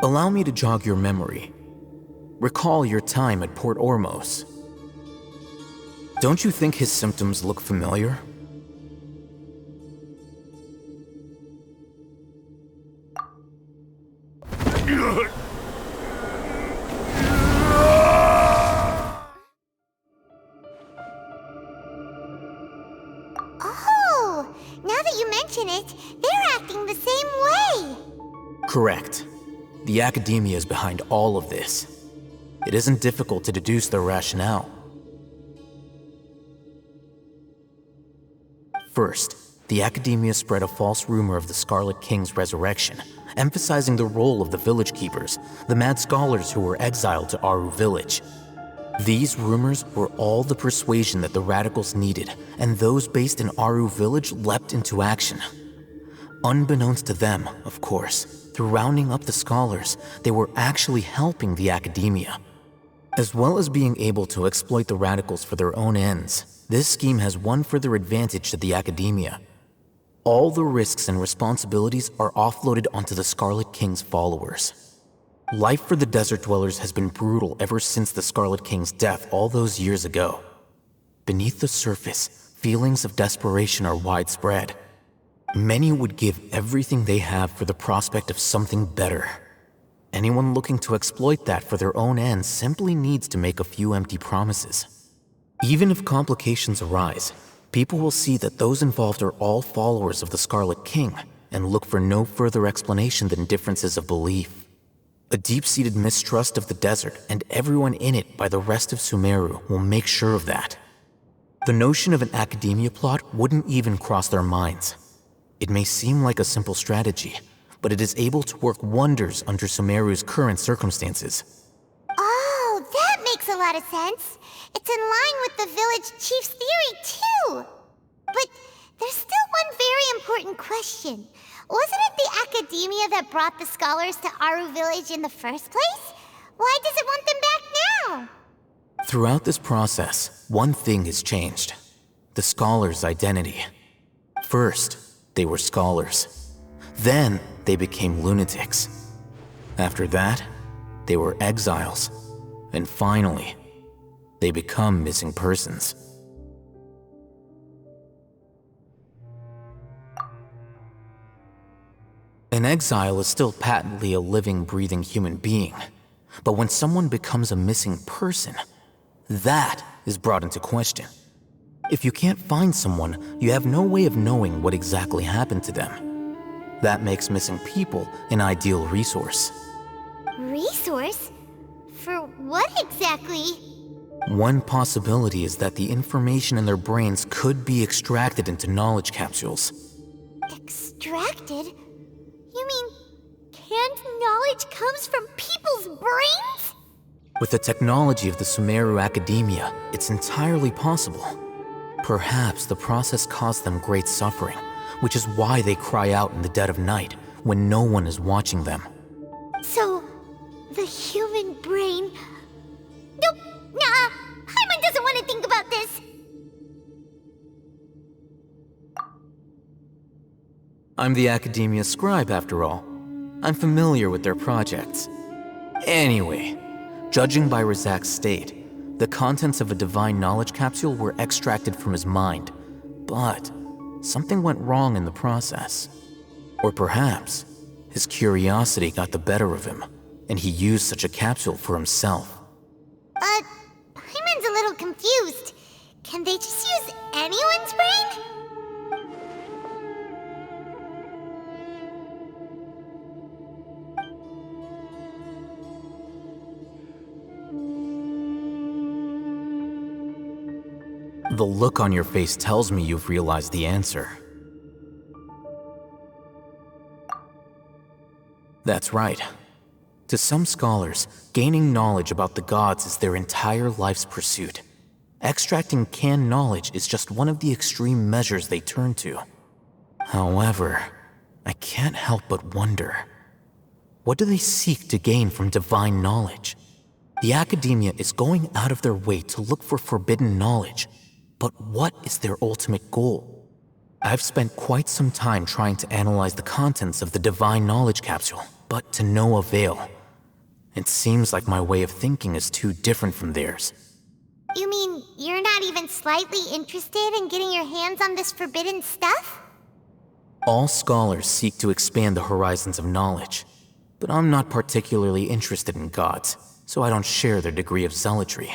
Allow me to jog your memory. Recall your time at Port Ormos. Don't you think his symptoms look familiar? Oh, now that you mention it, they're acting the same way. Correct. The Academia is behind all of this. It isn't difficult to deduce their rationale. First, the Academia spread a false rumor of the Scarlet King's resurrection, emphasizing the role of the village keepers, the mad scholars who were exiled to Aru village. These rumors were all the persuasion that the radicals needed, and those based in Aru village leapt into action. Unbeknownst to them, of course, through rounding up the scholars, they were actually helping the Academia. As well as being able to exploit the radicals for their own ends, this scheme has one further advantage to the Academia. All the risks and responsibilities are offloaded onto the Scarlet King's followers. Life for the Desert Dwellers has been brutal ever since the Scarlet King's death all those years ago. Beneath the surface, feelings of desperation are widespread. Many would give everything they have for the prospect of something better. Anyone looking to exploit that for their own ends simply needs to make a few empty promises. Even if complications arise, people will see that those involved are all followers of the Scarlet King and look for no further explanation than differences of belief. A deep-seated mistrust of the desert and everyone in it by the rest of Sumeru will make sure of that. The notion of an academia plot wouldn't even cross their minds. It may seem like a simple strategy, but it is able to work wonders under Sumeru's current circumstances. Oh, that makes a lot of sense. It's in line with the village chief's theory, too. But there's still one very important question. Wasn't it the academia that brought the scholars to Aru village in the first place? Why does it want them back now? Throughout this process, one thing has changed. The scholars' identity. First, they were scholars. Then, they became lunatics. After that, they were exiles. And finally, they become missing persons. An exile is still patently a living, breathing human being. But when someone becomes a missing person, that is brought into question. If you can't find someone, you have no way of knowing what exactly happened to them. That makes missing people an ideal resource. Resource? For what exactly? One possibility is that the information in their brains could be extracted into knowledge capsules. Extracted? You mean canned knowledge comes from people's brains? With the technology of the Sumeru Academia, it's entirely possible. Perhaps the process caused them great suffering, which is why they cry out in the dead of night when no one is watching them. So, the human brain... Nope, nah, Paimon doesn't want to think about this. I'm the Academia scribe, after all. I'm familiar with their projects. Anyway, judging by Razak's state, the contents of a divine knowledge capsule were extracted from his mind, but something went wrong in the process. Or perhaps his curiosity got the better of him, and he used such a capsule for himself. Paimon's a little confused. Can they just use anyone's brain? The look on your face tells me you've realized the answer. That's right. To some scholars, gaining knowledge about the gods is their entire life's pursuit. Extracting canned knowledge is just one of the extreme measures they turn to. However, I can't help but wonder, what do they seek to gain from divine knowledge? The Academia is going out of their way to look for forbidden knowledge. But what is their ultimate goal? I've spent quite some time trying to analyze the contents of the divine knowledge capsule, but to no avail. It seems like my way of thinking is too different from theirs. You mean you're not even slightly interested in getting your hands on this forbidden stuff? All scholars seek to expand the horizons of knowledge, but I'm not particularly interested in gods, so I don't share their degree of zealotry.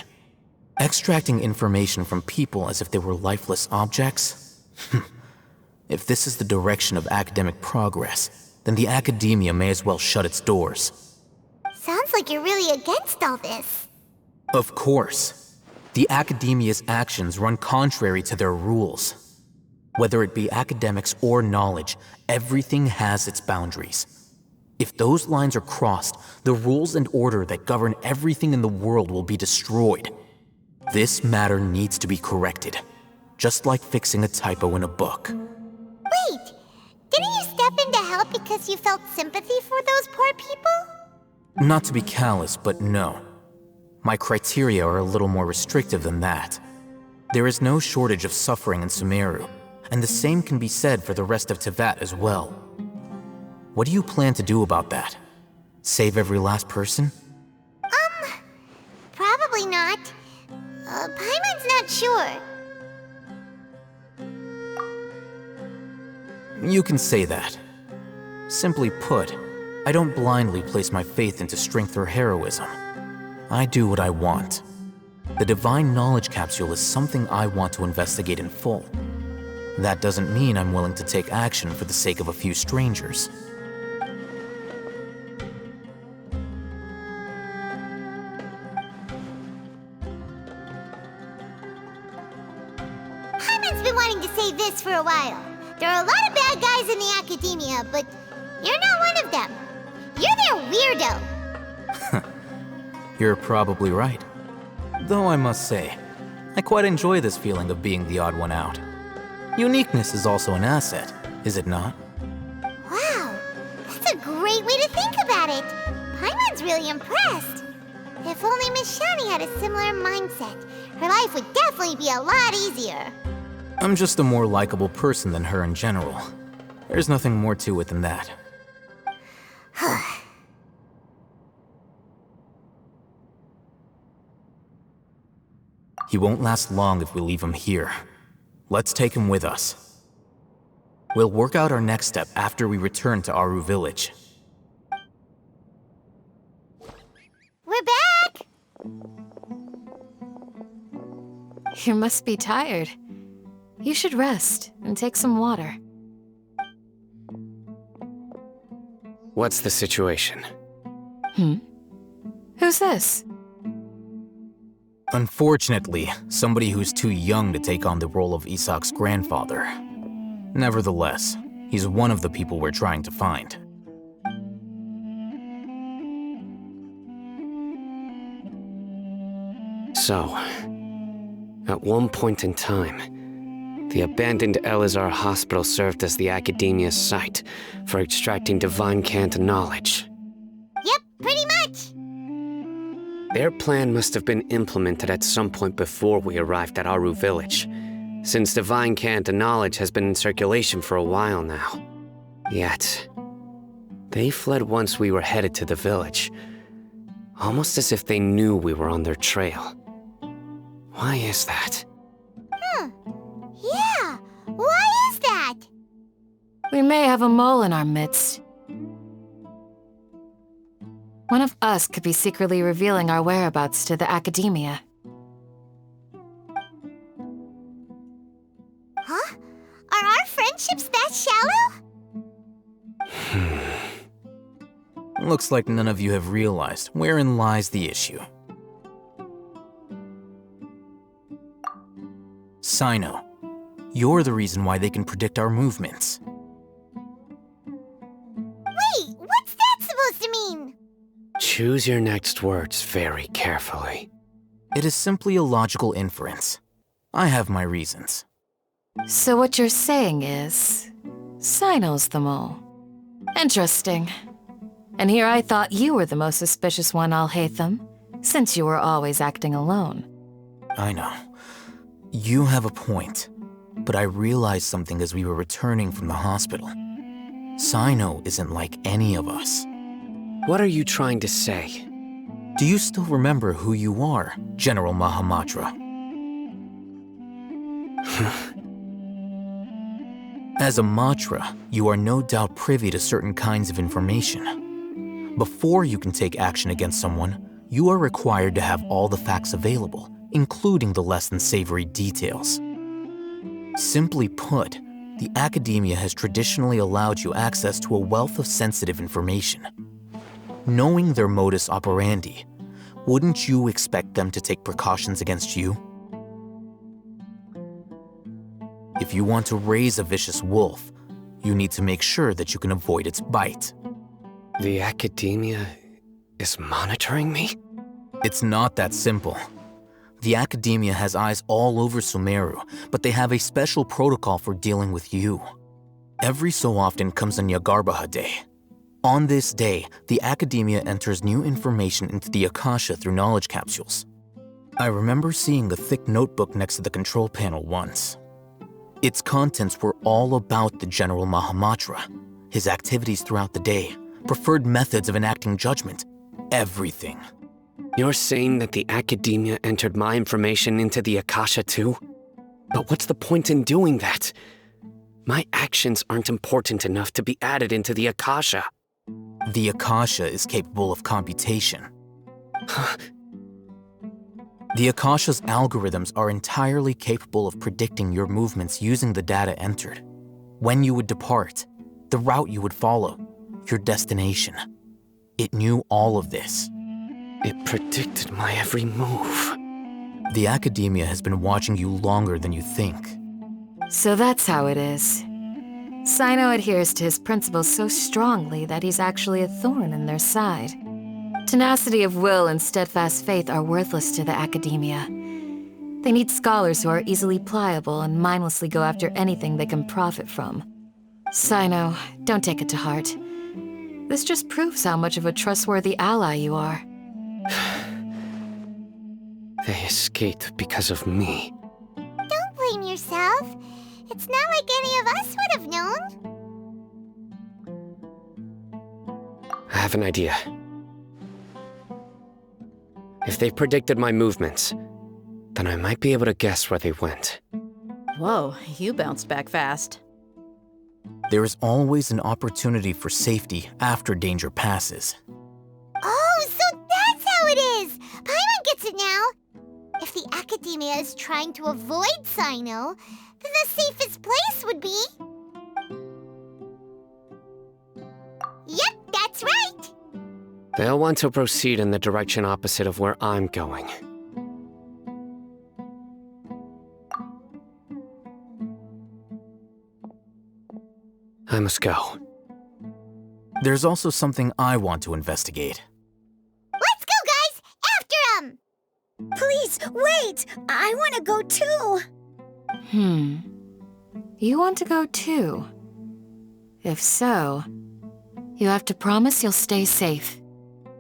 Extracting information from people as if they were lifeless objects? If this is the direction of academic progress, then the Academia may as well shut its doors. Sounds like you're really against all this. Of course. The Academia's actions run contrary to their rules. Whether it be academics or knowledge, everything has its boundaries. If those lines are crossed, the rules and order that govern everything in the world will be destroyed. This matter needs to be corrected, just like fixing a typo in a book. Wait, didn't you step in to help because you felt sympathy for those poor people? Not to be callous, but no. My criteria are a little more restrictive than that. There is no shortage of suffering in Sumeru, and the same can be said for the rest of Teyvat as well. What do you plan to do about that? Save every last person? Probably not. Paimon's not sure. You can say that. Simply put, I don't blindly place my faith into strength or heroism. I do what I want. The Divine Knowledge Capsule is something I want to investigate in full. That doesn't mean I'm willing to take action for the sake of a few strangers. Paimon's been wanting to say this for a while. There are a lot of bad guys in the academia, but you're not one of them. You're their weirdo. You're probably right. Though I must say, I quite enjoy this feeling of being the odd one out. Uniqueness is also an asset, is it not? Wow, that's a great way to think about it. Paimon's really impressed. If only Miss Shani had a similar mindset, her life would definitely be a lot easier. I'm just a more likable person than her in general. There's nothing more to it than that. He won't last long if we leave him here. Let's take him with us. We'll work out our next step after we return to Aru Village. We're back! You must be tired. You should rest and take some water. What's the situation? Who's this? Unfortunately, somebody who's too young to take on the role of Isak's grandfather. Nevertheless, he's one of the people we're trying to find. So, at one point in time, the abandoned Elazar Hospital served as the Academia's site for extracting divine cant knowledge. Yep, pretty much. Their plan must have been implemented at some point before we arrived at Aru Village, since divine cant knowledge has been in circulation for a while now. Yet, they fled once we were headed to the village, almost as if they knew we were on their trail. Why is that? Yeah, why is that? We may have a mole in our midst. One of us could be secretly revealing our whereabouts to the Academia. Huh? Are our friendships that shallow? Looks like none of you have realized wherein lies the issue. Sino, you're the reason why they can predict our movements. Wait, what's that supposed to mean? Choose your next words very carefully. It is simply a logical inference. I have my reasons. So what you're saying is, Sino's the mole. Interesting. And here I thought you were the most suspicious one, Alhaitham, since you were always acting alone. I know. You have a point, but I realized something as we were returning from the hospital. Sino isn't like any of us. What are you trying to say? Do you still remember who you are, General Mahamatra? As a Matra, you are no doubt privy to certain kinds of information. Before you can take action against someone, you are required to have all the facts available, including the less than savory details. Simply put, the Academia has traditionally allowed you access to a wealth of sensitive information. Knowing their modus operandi, wouldn't you expect them to take precautions against you? If you want to raise a vicious wolf, you need to make sure that you can avoid its bite. The Academia is monitoring me? It's not that simple. The Academia has eyes all over Sumeru, but they have a special protocol for dealing with you. Every so often comes a Nyagarbaha Day. On this day, the Academia enters new information into the Akasha through knowledge capsules. I remember seeing a thick notebook next to the control panel once. Its contents were all about the General Mahamatra, his activities throughout the day, preferred methods of enacting judgment, everything. You're saying that the Academia entered my information into the Akasha too? But what's the point in doing that? My actions aren't important enough to be added into the Akasha. The Akasha is capable of computation. The Akasha's algorithms are entirely capable of predicting your movements using the data entered. When you would depart, the route you would follow, your destination. It knew all of this. It predicted my every move. The Academia has been watching you longer than you think. So that's how it is. Sino adheres to his principles so strongly that he's actually a thorn in their side. Tenacity of will and steadfast faith are worthless to the Academia. They need scholars who are easily pliable and mindlessly go after anything they can profit from. Sino, don't take it to heart. This just proves how much of a trustworthy ally you are. They escaped because of me. Don't blame yourself. It's not like any of us would have known. I have an idea. If they predicted my movements, then I might be able to guess where they went. Whoa, you bounced back fast. There is always an opportunity for safety after danger passes. Oh, so that's how it is! Paimon gets it now! If the Academia is trying to avoid Sino, then the safest place would be... Yep, that's right! They'll want to proceed in the direction opposite of where I'm going. I must go. There's also something I want to investigate. Let's go, guys! After 'em! Please, wait! I want to go too! You want to go too? If so, you have to promise you'll stay safe.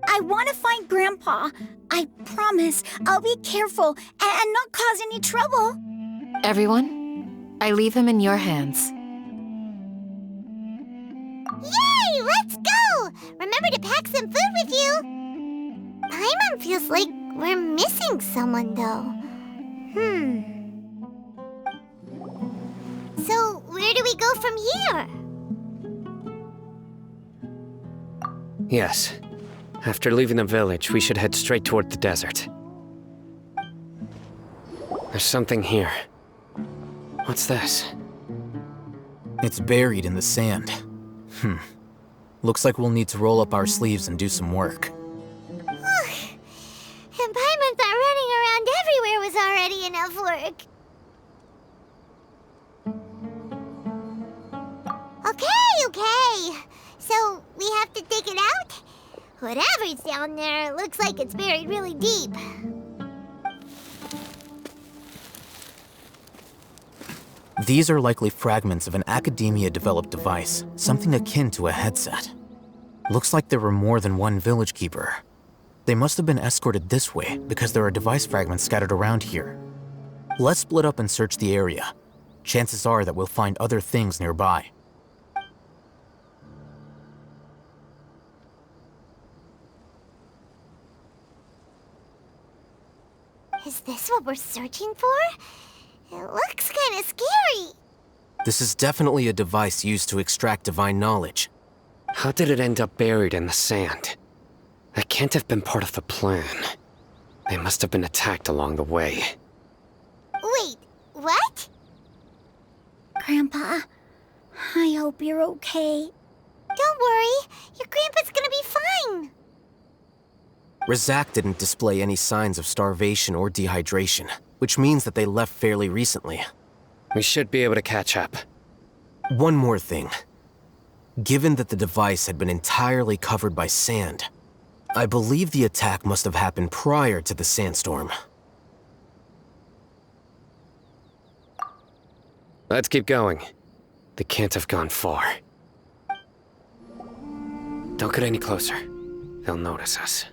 I want to find Grandpa. I promise I'll be careful and not cause any trouble. Everyone, I leave him in your hands. Yay! Let's go! Remember to pack some food with you! Paimon feels like we're missing someone, though. So, where do we go from here? Yes. After leaving the village, we should head straight toward the desert. There's something here. What's this? It's buried in the sand. Looks like we'll need to roll up our sleeves and do some work. And Paimon thought running around everywhere was already enough work. Okay. So, we have to dig it out? Whatever's down there looks like it's buried really deep. These are likely fragments of an Academia-developed device, something akin to a headset. Looks like there were more than one village keeper. They must have been escorted this way because there are device fragments scattered around here. Let's split up and search the area. Chances are that we'll find other things nearby. Is this what we're searching for? It looks kinda scary. This is definitely a device used to extract divine knowledge. How did it end up buried in the sand? That can't have been part of the plan. They must have been attacked along the way. Wait, what? Grandpa, I hope you're okay. Don't worry, your grandpa's gonna be fine. Razak didn't display any signs of starvation or dehydration, which means that they left fairly recently. We should be able to catch up. One more thing. Given that the device had been entirely covered by sand, I believe the attack must have happened prior to the sandstorm. Let's keep going. They can't have gone far. Don't get any closer. They'll notice us.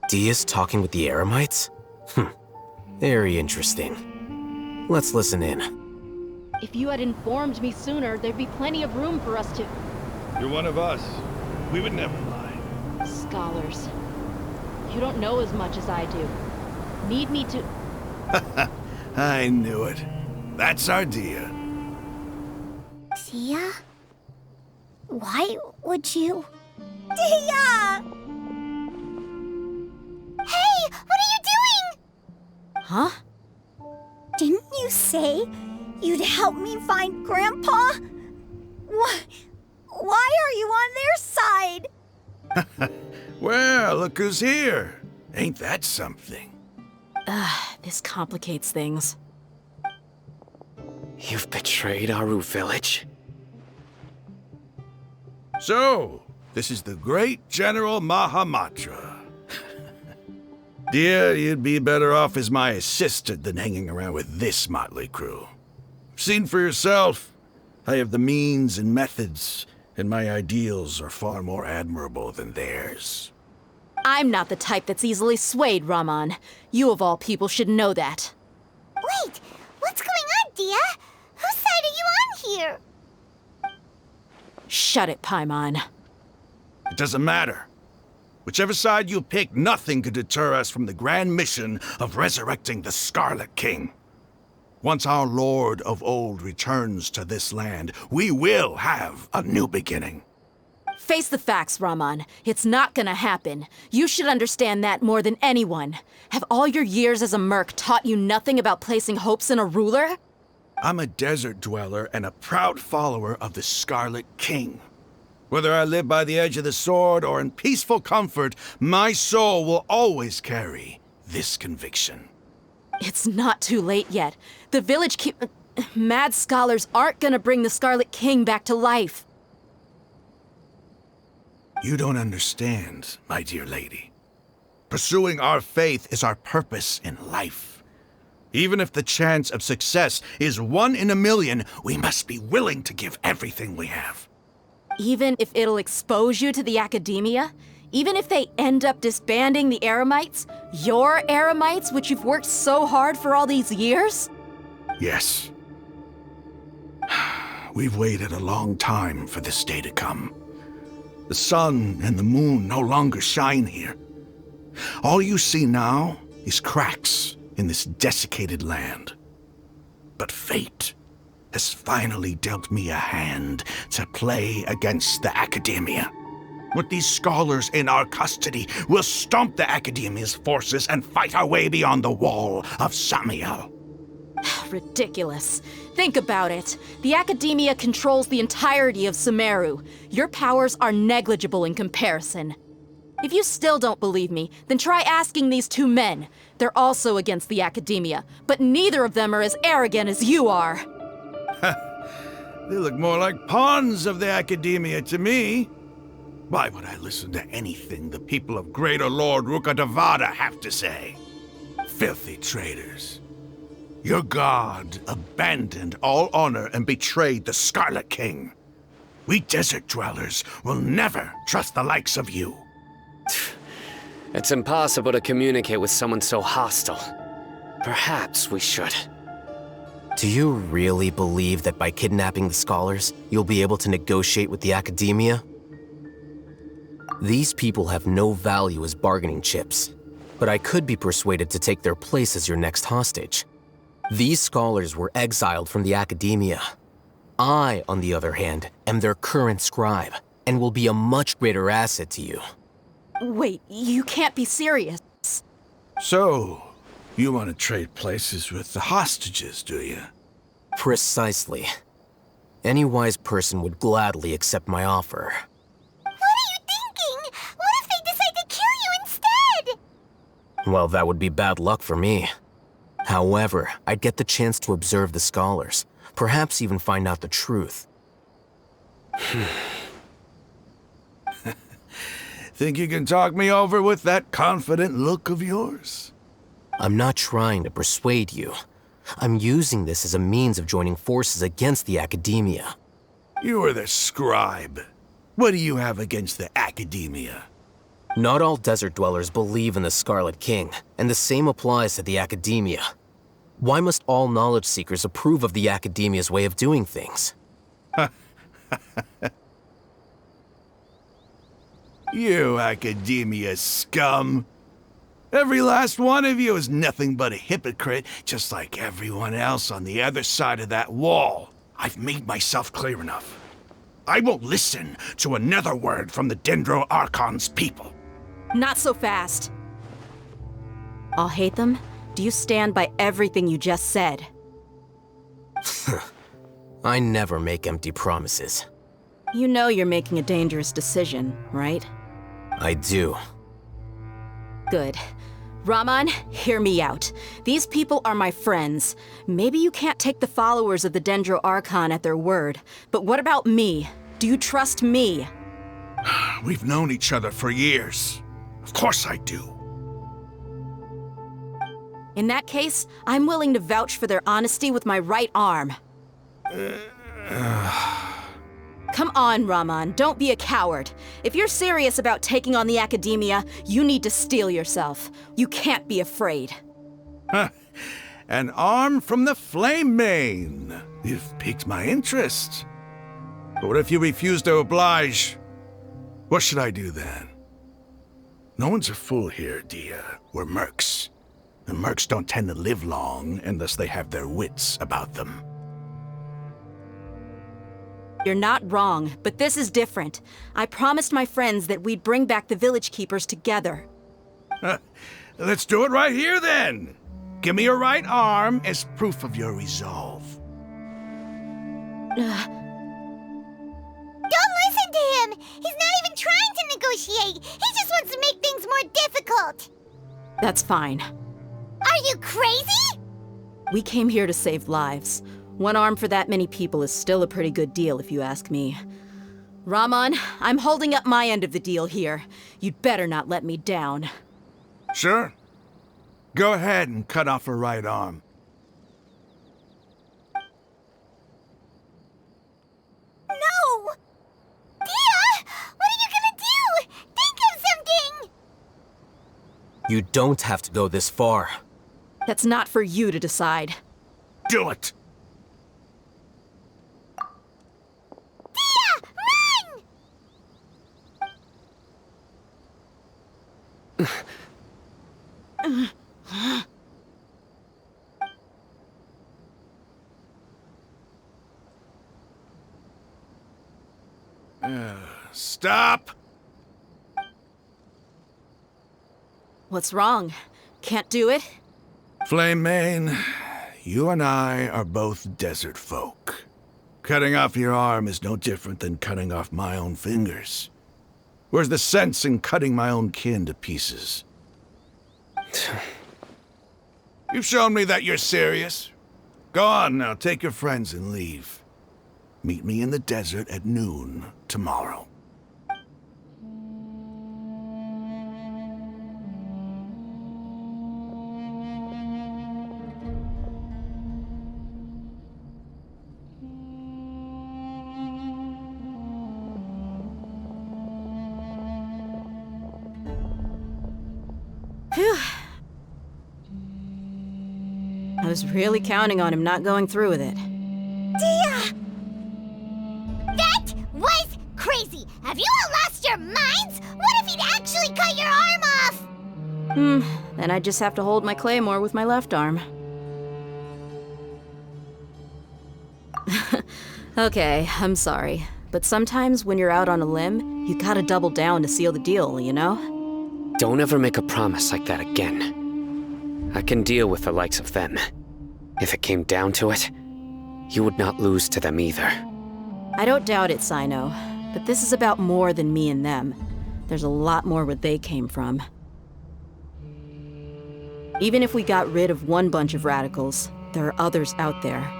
Dia's talking with the Eremites? Very interesting. Let's listen in. If you had informed me sooner, there'd be plenty of room for us to... You're one of us. We would never lie. Scholars. You don't know as much as I do. Need me to... I knew it. That's our Dia. Dia? Why would you... Dia! Hey, what are you doing? Huh? Didn't you say you'd help me find Grandpa? Why are you on their side? Well, look who's here. Ain't that something? This complicates things. You've betrayed Aru village? So, this is the great General Mahamatra. Dear, you'd be better off as my assistant than hanging around with this motley crew. Seen for yourself, I have the means and methods, and my ideals are far more admirable than theirs. I'm not the type that's easily swayed, Raman. You of all people should know that. Wait, what's going on, Dia? Whose side are you on here? Shut it, Paimon. It doesn't matter. Whichever side you pick, nothing could deter us from the grand mission of resurrecting the Scarlet King. Once our Lord of Old returns to this land, we will have a new beginning. Face the facts, Raman. It's not gonna happen. You should understand that more than anyone. Have all your years as a merc taught you nothing about placing hopes in a ruler? I'm a desert dweller and a proud follower of the Scarlet King. Whether I live by the edge of the sword or in peaceful comfort, my soul will always carry this conviction. It's not too late yet. The village mad scholars aren't gonna bring the Scarlet King back to life. You don't understand, my dear lady. Pursuing our faith is our purpose in life. Even if the chance of success is 1 in a million, we must be willing to give everything we have. Even if it'll expose you to the academia? Even if they end up disbanding the Eremites? Your Eremites, which you've worked so hard for all these years? Yes. We've waited a long time for this day to come. The sun and the moon no longer shine here. All you see now is cracks in this desiccated land. But fate has finally dealt me a hand to play against the Academia. With these scholars in our custody, we'll stomp the Academia's forces and fight our way beyond the wall of Samiel. Ridiculous. Think about it. The Academia controls the entirety of Sumeru. Your powers are negligible in comparison. If you still don't believe me, then try asking these 2 men. They're also against the Academia, but neither of them are as arrogant as you are. They look more like pawns of the Academia to me. Why would I listen to anything the people of Greater Lord Rukkhadevada have to say? Filthy traitors. Your god abandoned all honor and betrayed the Scarlet King. We desert dwellers will never trust the likes of you. It's impossible to communicate with someone so hostile. Perhaps we should. Do you really believe that by kidnapping the scholars, you'll be able to negotiate with the Academia? These people have no value as bargaining chips, but I could be persuaded to take their place as your next hostage. These scholars were exiled from the Academia. I, on the other hand, am their current scribe, and will be a much greater asset to you. Wait, you can't be serious. So, you want to trade places with the hostages, do you? Precisely. Any wise person would gladly accept my offer. What are you thinking? What if they decide to kill you instead? Well, that would be bad luck for me. However, I'd get the chance to observe the scholars, perhaps even find out the truth. Think you can talk me over with that confident look of yours? I'm not trying to persuade you. I'm using this as a means of joining forces against the Academia. You are the scribe. What do you have against the Academia? Not all desert dwellers believe in the Scarlet King, and the same applies to the Academia. Why must all knowledge seekers approve of the Academia's way of doing things? You Academia scum! Every last one of you is nothing but a hypocrite, just like everyone else on the other side of that wall. I've made myself clear enough. I won't listen to another word from the Dendro Archon's people. Not so fast. I'll hate them. Do you stand by everything you just said? I never make empty promises. You know you're making a dangerous decision, right? I do. Good. Raman, hear me out. These people are my friends. Maybe you can't take the followers of the Dendro Archon at their word, but what about me? Do you trust me? We've known each other for years. Of course I do. In that case, I'm willing to vouch for their honesty with my right arm. Come on, Raman, don't be a coward. If you're serious about taking on the Academia, you need to steel yourself. You can't be afraid. An arm from the Flame Mane. You've piqued my interest. But what if you refuse to oblige? What should I do then? No one's a fool here, Dia. We're mercs. And mercs don't tend to live long unless they have their wits about them. You're not wrong, but this is different. I promised my friends that we'd bring back the village keepers together. Let's do it right here then. Give me your right arm as proof of your resolve. Don't listen to him! He's not even trying to negotiate! He just wants to make things more difficult! That's fine. Are you crazy? We came here to save lives. One arm for that many people is still a pretty good deal, if you ask me. Raman, I'm holding up my end of the deal here. You'd better not let me down. Sure. Go ahead and cut off her right arm. No! Dia! What are you gonna do? Think of something! You don't have to go this far. That's not for you to decide. Do it! Stop! What's wrong? Can't do it? Flame Mane, you and I are both desert folk. Cutting off your arm is no different than cutting off my own fingers. Where's the sense in cutting my own kin to pieces? You've shown me that you're serious. Go on now, take your friends and leave. Meet me in the desert at noon tomorrow. Phew. I was really counting on him not going through with it. Dia! That was crazy! Have you all lost your minds? What if he'd actually cut your arm off? Then I just have to hold my claymore with my left arm. Okay, I'm sorry. But sometimes when you're out on a limb, you gotta double down to seal the deal, you know? Don't ever make a promise like that again. I can deal with the likes of them. If it came down to it, you would not lose to them either. I don't doubt it, Sino. But this is about more than me and them. There's a lot more where they came from. Even if we got rid of one bunch of radicals, there are others out there.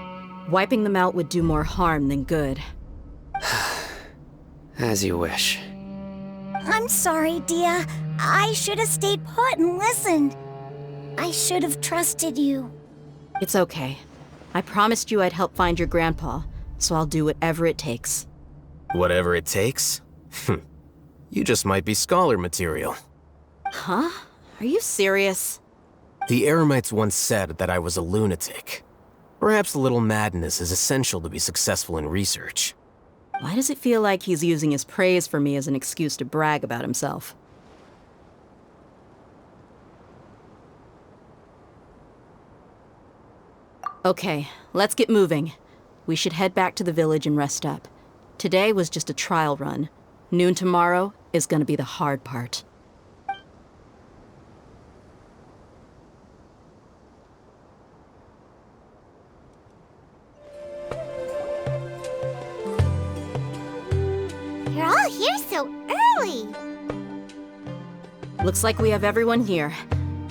Wiping them out would do more harm than good. As you wish. I'm sorry, Dia. I should have stayed put and listened. I should have trusted you. It's okay. I promised you I'd help find your grandpa, so I'll do whatever it takes. Whatever it takes? You just might be scholar material. Huh? Are you serious? The Eremites once said that I was a lunatic. Perhaps a little madness is essential to be successful in research. Why does it feel like he's using his praise for me as an excuse to brag about himself? Okay, let's get moving. We should head back to the village and rest up. Today was just a trial run. Noon tomorrow is gonna be the hard part. You're all here so early. Looks like we have everyone here.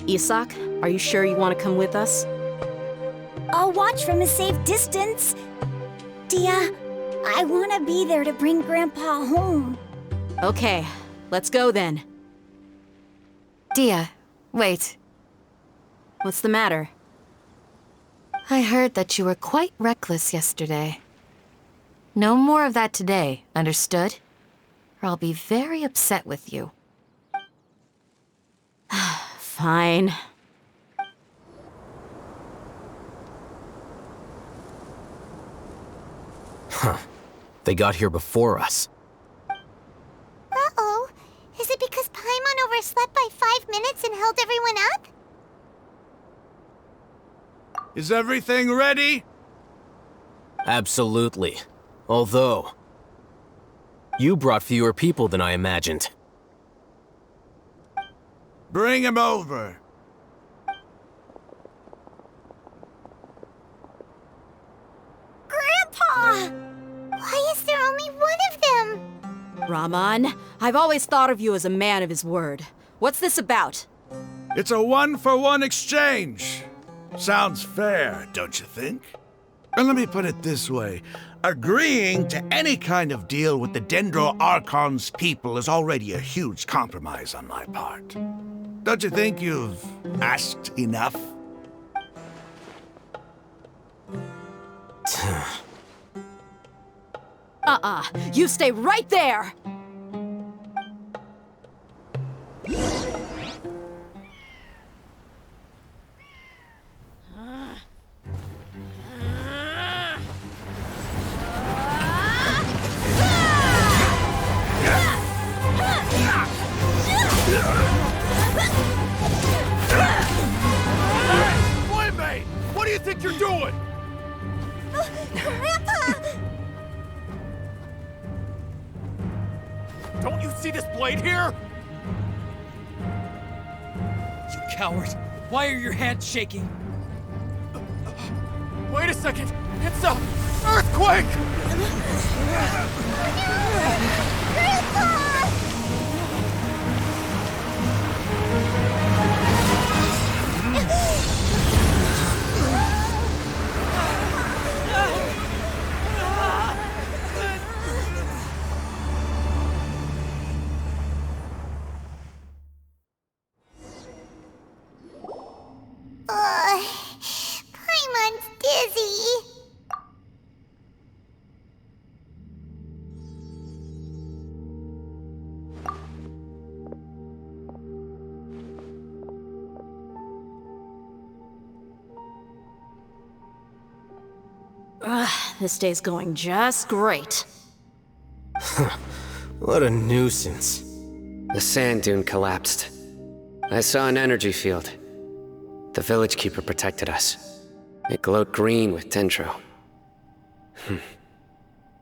Isak, are you sure you want to come with us? I'll watch from a safe distance. Dia, I want to be there to bring Grandpa home. Okay, let's go then. Dia, wait. What's the matter? I heard that you were quite reckless yesterday. No more of that today, understood? Or I'll be very upset with you. Fine. Huh. They got here before us. Uh-oh. Is it because Paimon overslept by 5 minutes and held everyone up? Is everything ready? Absolutely. Although, you brought fewer people than I imagined. Bring him over. Grandpa! Why is there only one of them? Rahman, I've always thought of you as a man of his word. What's this about? It's a one-for-one exchange. Sounds fair, don't you think? And let me put it this way. Agreeing to any kind of deal with the Dendro Archon's people is already a huge compromise on my part. Don't you think you've asked enough? You stay right there! Playmate! What do you think you're doing? Grandpa! Don't you see this blade here? You coward! Why are your hands shaking? Wait a second! It's a earthquake! Grandpa! Paimon's dizzy. This day's going just great. What a nuisance. The sand dune collapsed. I saw an energy field. The village keeper protected us. It glowed green with dendro.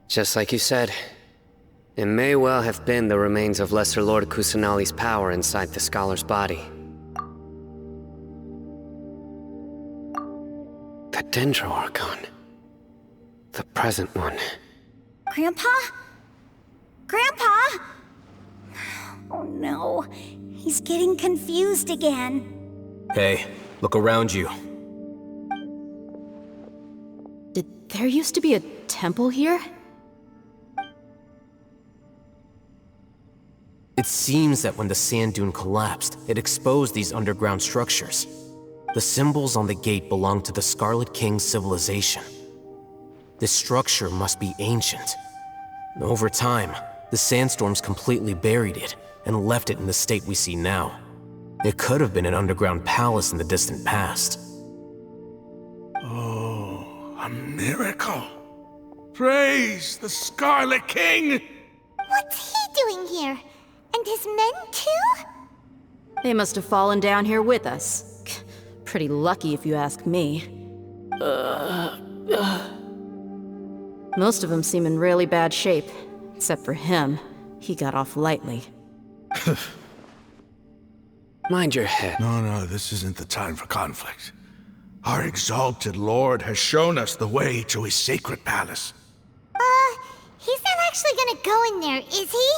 Just like you said, it may well have been the remains of Lesser Lord Kusanali's power inside the scholar's body. The Dendro Archon. The present one. Grandpa? Grandpa? Oh no, he's getting confused again. Hey, look around you. Did there used to be a temple here? It seems that when the sand dune collapsed, it exposed these underground structures. The symbols on the gate belong to the Scarlet King's civilization. This structure must be ancient. Over time, the sandstorms completely buried it and left it in the state we see now. It could have been an underground palace in the distant past. Oh, a miracle. Praise the Scarlet King! What's he doing here? And his men too? They must have fallen down here with us. Pretty lucky if you ask me. Most of them seem in really bad shape. Except for him. He got off lightly. Mind your head. No, this isn't the time for conflict. Our exalted lord has shown us the way to his sacred palace. He's not actually gonna go in there, is he?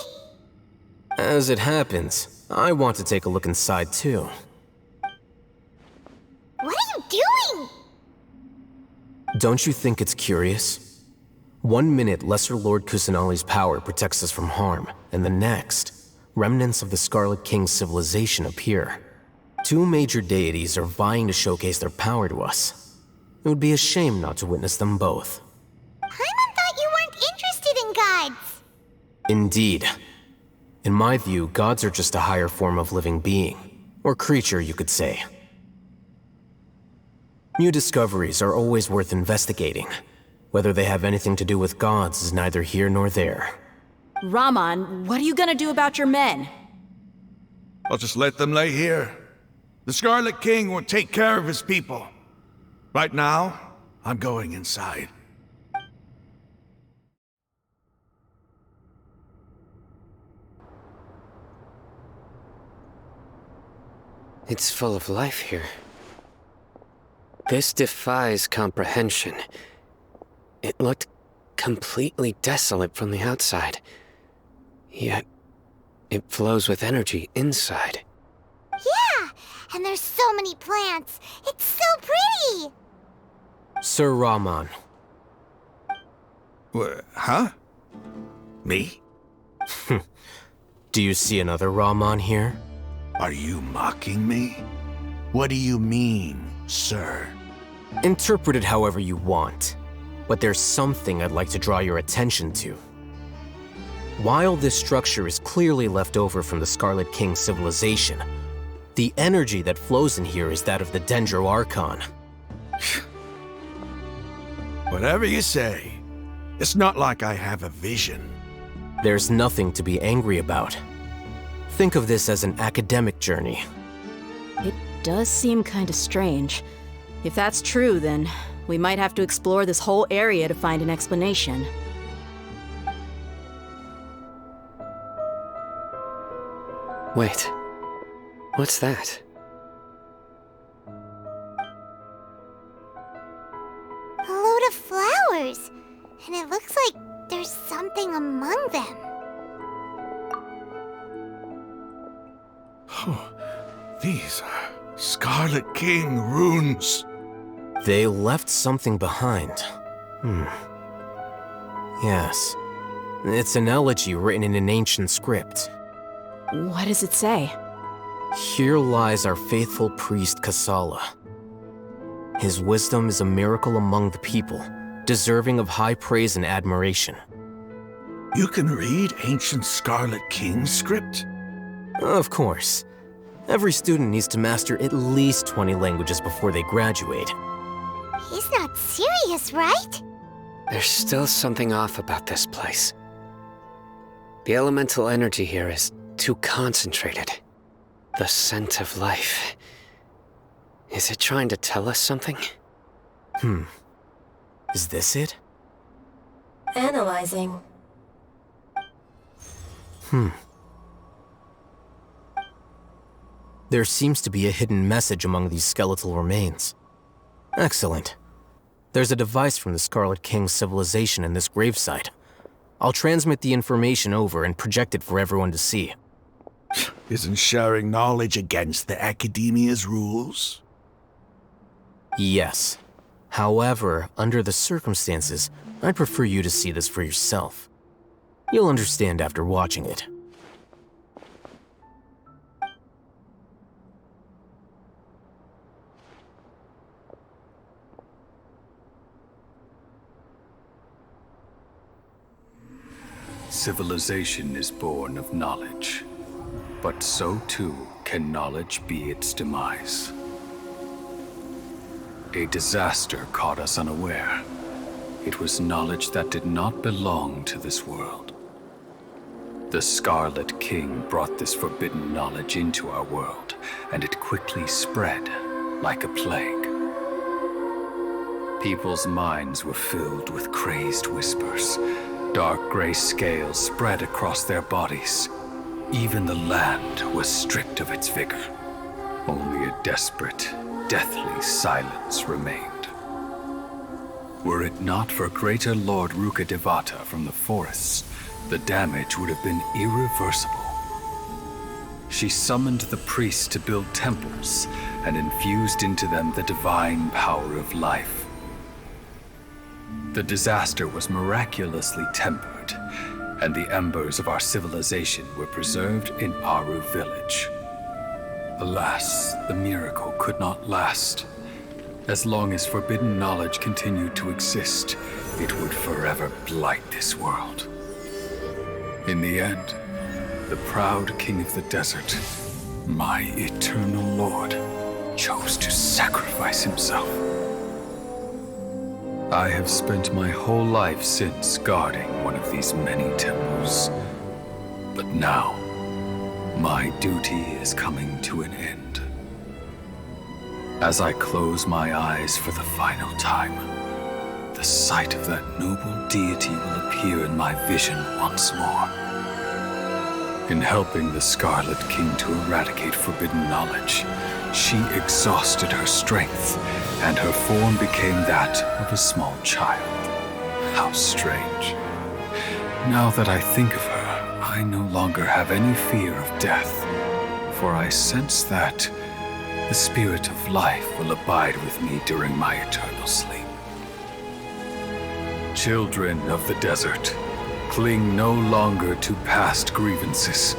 As it happens, I want to take a look inside too. What are you doing? Don't you think it's curious? 1 minute, Lesser Lord Kusanali's power protects us from harm, and the next, remnants of the Scarlet King's civilization appear. 2 major deities are vying to showcase their power to us. It would be a shame not to witness them both. Paimon thought you weren't interested in gods. Indeed. In my view, gods are just a higher form of living being, or creature, you could say. New discoveries are always worth investigating. Whether they have anything to do with gods is neither here nor there. Raman, what are you gonna do about your men? I'll just let them lay here. The Scarlet King will take care of his people. Right now, I'm going inside. It's full of life here. This defies comprehension. It looked completely desolate from the outside. Yet, it flows with energy inside. Yeah, and there's so many plants. It's so pretty. Sir Raman. Huh? Me? Do you see another Raman here? Are you mocking me? What do you mean, sir? Interpret it however you want, but there's something I'd like to draw your attention to. While this structure is clearly left over from the Scarlet King civilization, the energy that flows in here is that of the Dendro Archon. Whatever you say. It's not like I have a vision. There's nothing to be angry about. Think of this as an academic journey. It does seem kinda strange. If that's true, then we might have to explore this whole area to find an explanation. Wait. What's that? A load of flowers. And it looks like there's something among them. Oh, these are Scarlet King runes. They left something behind. Yes. It's an elegy written in an ancient script. What does it say? Here lies our faithful priest Kasala. His wisdom is a miracle among the people, deserving of high praise and admiration. You can read ancient Scarlet King script? Of course. Every student needs to master at least 20 languages before they graduate. He's not serious, right? There's still something off about this place. The elemental energy here is too concentrated. The scent of life. Is it trying to tell us something? Is this it? Analyzing. There seems to be a hidden message among these skeletal remains. Excellent. There's a device from the Scarlet King's civilization in this gravesite. I'll transmit the information over and project it for everyone to see. Isn't sharing knowledge against the Academia's rules? Yes. However, under the circumstances, I'd prefer you to see this for yourself. You'll understand after watching it. Civilization is born of knowledge, but so too can knowledge be its demise. A disaster caught us unaware. It was knowledge that did not belong to this world. The Scarlet King brought this forbidden knowledge into our world, and it quickly spread like a plague. People's minds were filled with crazed whispers. Dark gray scales spread across their bodies. Even the land was stripped of its vigor. Only a desperate, deathly silence remained. Were it not for greater Lord Rukkhadevata from the forests, the damage would have been irreversible. She summoned the priests to build temples and infused into them the divine power of life. The disaster was miraculously tempered, and the embers of our civilization were preserved in Aru village. Alas, the miracle could not last. As long as forbidden knowledge continued to exist, it would forever blight this world. In the end, the proud king of the desert, my eternal lord, chose to sacrifice himself. I have spent my whole life since guarding one of these many temples. But now, my duty is coming to an end. As I close my eyes for the final time, the sight of that noble deity will appear in my vision once more. In helping the Scarlet King to eradicate forbidden knowledge, she exhausted her strength, and her form became that of a small child. How strange. Now that I think of her, I no longer have any fear of death, for I sense that the spirit of life will abide with me during my eternal sleep. Children of the desert, cling no longer to past grievances,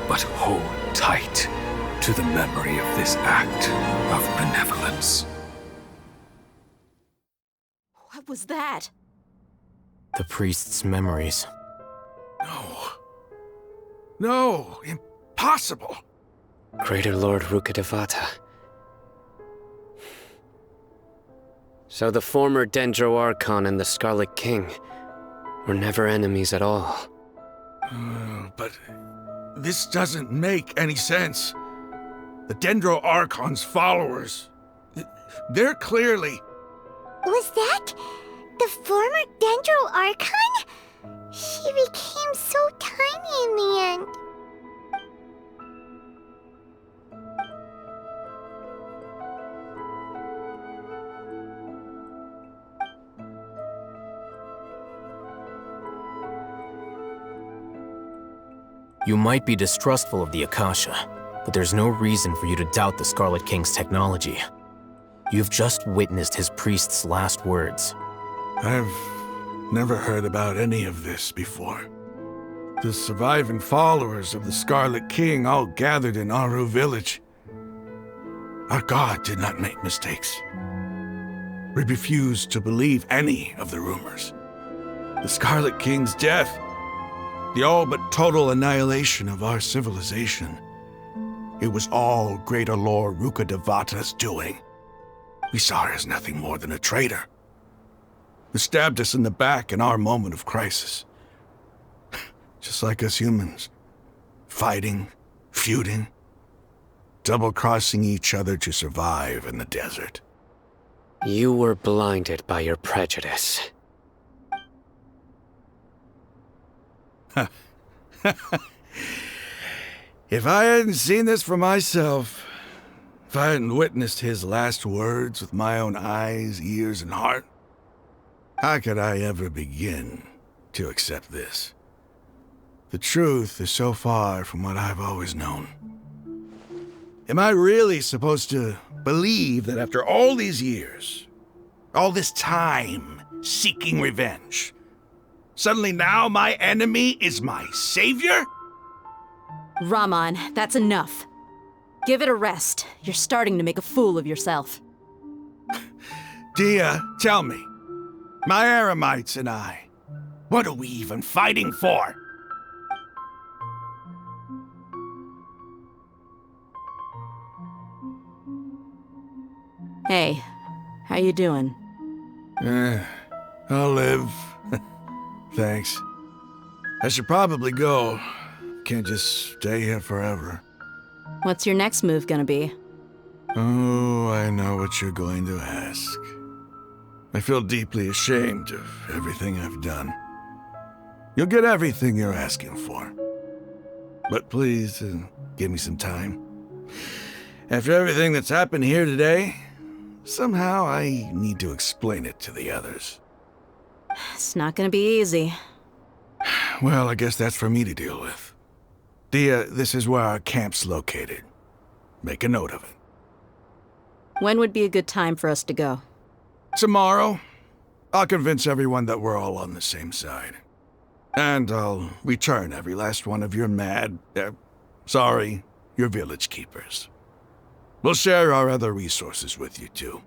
but hold tight to the memory of this act of benevolence. What was that? The priest's memories. No, impossible. Greater Lord Rukkhadevata. So the former Dendro Archon and the Scarlet King were never enemies at all. But this doesn't make any sense. The Dendro Archon's followers, they're clearly... Was that the former Dendro Archon? She became so tiny in the end. You might be distrustful of the Akasha, but there's no reason for you to doubt the Scarlet King's technology. You've just witnessed his priest's last words. I've never heard about any of this before. The surviving followers of the Scarlet King all gathered in Aru village. Our god did not make mistakes. We refused to believe any of the rumors. The Scarlet King's death, the all but total annihilation of our civilization, it was all Greater Lord Rukkhadevata's doing. We saw her as nothing more than a traitor, who stabbed us in the back in our moment of crisis. Just like us humans, fighting, feuding, double-crossing each other to survive in the desert. You were blinded by your prejudice. If I hadn't seen this for myself, if I hadn't witnessed his last words with my own eyes, ears, and heart, how could I ever begin to accept this? The truth is so far from what I've always known. Am I really supposed to believe that after all these years, all this time seeking revenge, suddenly now my enemy is my savior? Raman, that's enough. Give it a rest. You're starting to make a fool of yourself. Dia, tell me, my Aramites and I, what are we even fighting for? Hey, how you doing? I'll live. Thanks. I should probably go. Can't just stay here forever. What's your next move gonna be? Oh, I know what you're going to ask. I feel deeply ashamed of everything I've done. You'll get everything you're asking for. But please, give me some time. After everything that's happened here today, somehow I need to explain it to the others. It's not gonna be easy. Well, I guess that's for me to deal with. Dia, this is where our camp's located. Make a note of it. When would be a good time for us to go? Tomorrow, I'll convince everyone that we're all on the same side. And I'll return every last one of your your village keepers. We'll share our other resources with you too.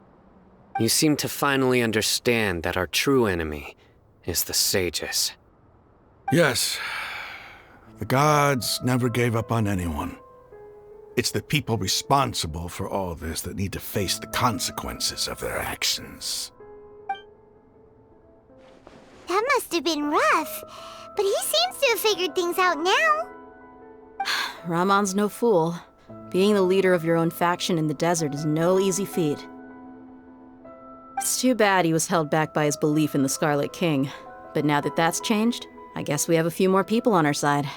You seem to finally understand that our true enemy is the sages. Yes. The gods never gave up on anyone. It's the people responsible for all this that need to face the consequences of their actions. That must have been rough, but he seems to have figured things out now. Ramon's no fool. Being the leader of your own faction in the desert is no easy feat. It's too bad he was held back by his belief in the Scarlet King. But now that that's changed, I guess we have a few more people on our side.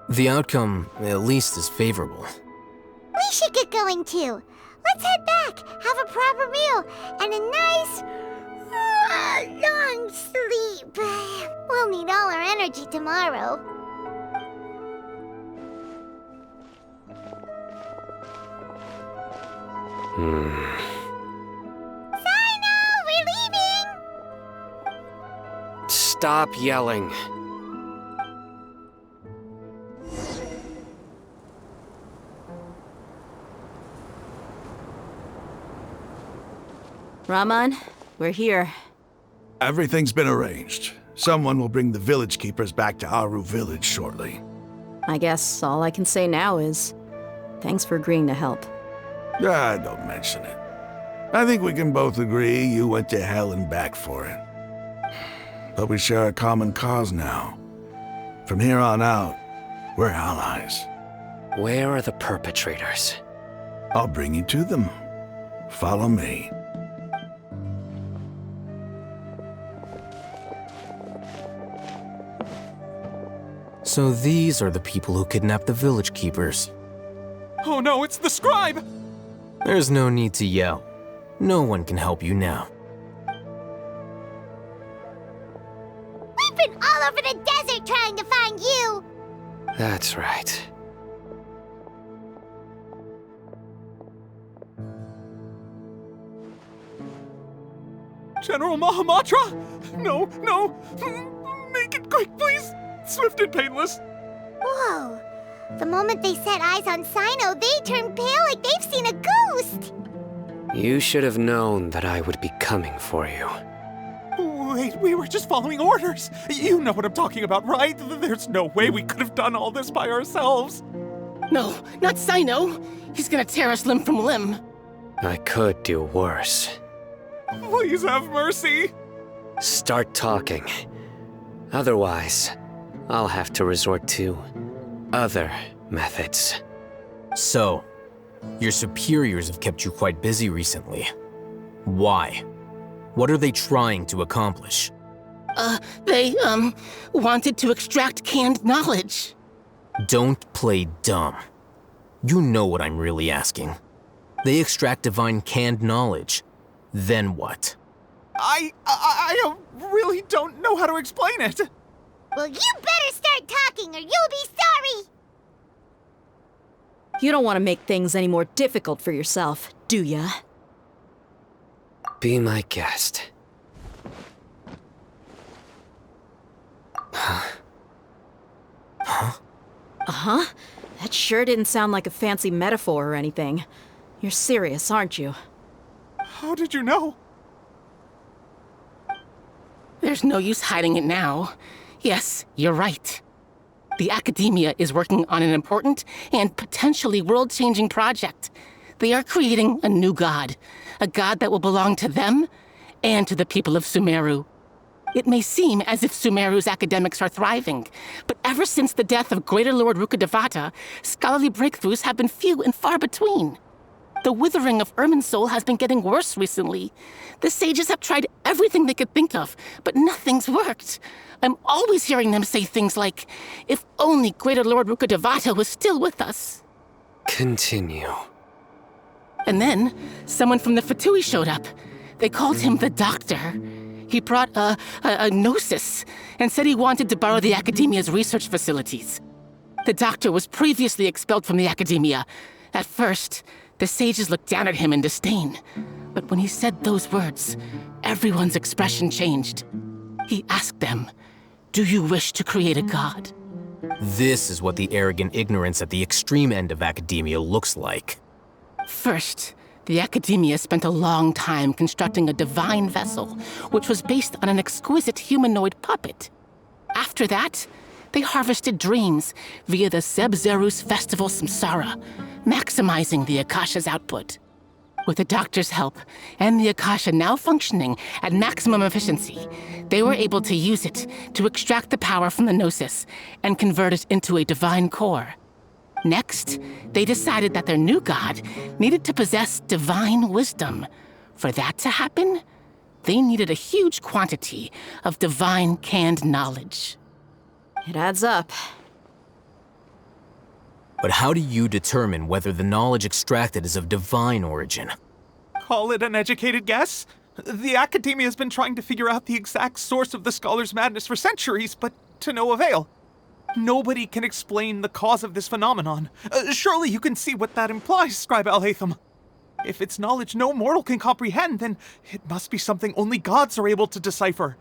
The outcome, at least, is favorable. We should get going too. Let's head back, have a proper meal, and a nice, long sleep. We'll need all our energy tomorrow. Sino, we're leaving! Stop yelling. Ramon, we're here. Everything's been arranged. Someone will bring the village keepers back to Aru village shortly. I guess all I can say now is, thanks for agreeing to help. Don't mention it. I think we can both agree you went to hell and back for it. But we share a common cause now. From here on out, we're allies. Where are the perpetrators? I'll bring you to them. Follow me. So these are the people who kidnapped the village keepers. Oh no, it's the scribe! There's no need to yell. No one can help you now. We've been all over the desert trying to find you! That's right. General Mahamatra? No, no! Make it quick, please! Swift and painless! Whoa. The moment they set eyes on Sino, they turned pale like they've seen a ghost! You should have known that I would be coming for you. Wait, we were just following orders! You know what I'm talking about, right? There's no way we could have done all this by ourselves! No, not Sino! He's gonna tear us limb from limb! I could do worse. Please have mercy! Start talking. Otherwise, I'll have to resort to other methods. So, your superiors have kept you quite busy recently. Why? What are they trying to accomplish? They wanted to extract canned knowledge. Don't play dumb. You know what I'm really asking. They extract divine canned knowledge. Then what? I really don't know how to explain it. Well, you better start talking or you'll be sorry! You don't want to make things any more difficult for yourself, do ya? Be my guest. Uh-huh? That sure didn't sound like a fancy metaphor or anything. You're serious, aren't you? How did you know? There's no use hiding it now. Yes, you're right. The Academia is working on an important and potentially world-changing project. They are creating a new god. A god that will belong to them and to the people of Sumeru. It may seem as if Sumeru's academics are thriving, but ever since the death of Greater Lord Rukkhadevata, scholarly breakthroughs have been few and far between. The withering of Irminsul has been getting worse recently. The sages have tried everything they could think of, but nothing's worked. I'm always hearing them say things like, if only Greater Lord Rukkhadevata was still with us. Continue. And then, someone from the Fatui showed up. They called him the Doctor. He brought a gnosis and said he wanted to borrow the Academia's research facilities. The Doctor was previously expelled from the Academia. At first, the sages looked down at him in disdain. But when he said those words, everyone's expression changed. He asked them, "Do you wish to create a god?" This is what the arrogant ignorance at the extreme end of academia looks like. First, the Academia spent a long time constructing a divine vessel, which was based on an exquisite humanoid puppet. After that, they harvested dreams via the Zeb-Zerus Festival Samsara, maximizing the Akasha's output. With the Doctor's help, and the Akasha now functioning at maximum efficiency, they were able to use it to extract the power from the Gnosis and convert it into a divine core. Next, they decided that their new god needed to possess divine wisdom. For that to happen, they needed a huge quantity of divine canned knowledge. It adds up. But how do you determine whether the knowledge extracted is of divine origin? Call it an educated guess? The Academia has been trying to figure out the exact source of the scholar's madness for centuries, but to no avail. Nobody can explain the cause of this phenomenon. Surely you can see what that implies, Scribe Alhaitham. If it's knowledge no mortal can comprehend, then it must be something only gods are able to decipher.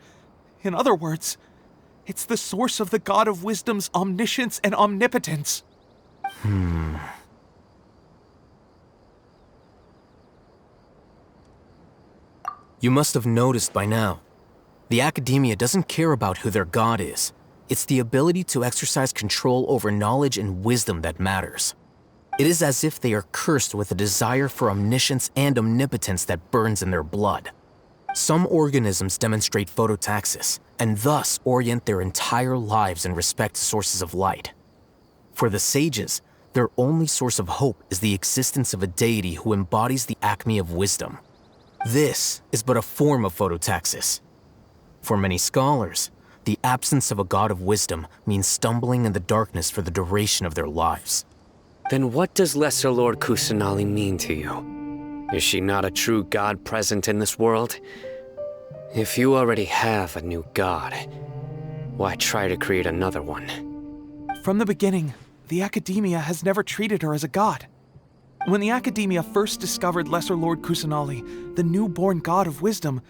In other words, it's the source of the God of Wisdom's omniscience and omnipotence. You must have noticed by now. The Academia doesn't care about who their god is. It's the ability to exercise control over knowledge and wisdom that matters. It is as if they are cursed with a desire for omniscience and omnipotence that burns in their blood. Some organisms demonstrate phototaxis, and thus orient their entire lives in respect to sources of light. For the sages, their only source of hope is the existence of a deity who embodies the acme of wisdom. This is but a form of phototaxis. For many scholars, the absence of a god of wisdom means stumbling in the darkness for the duration of their lives. Then what does Lesser Lord Kusanali mean to you? Is she not a true god present in this world? If you already have a new god, why try to create another one? From the beginning, the Academia has never treated her as a god. When the Academia first discovered Lesser Lord Kusanali, the newborn god of wisdom,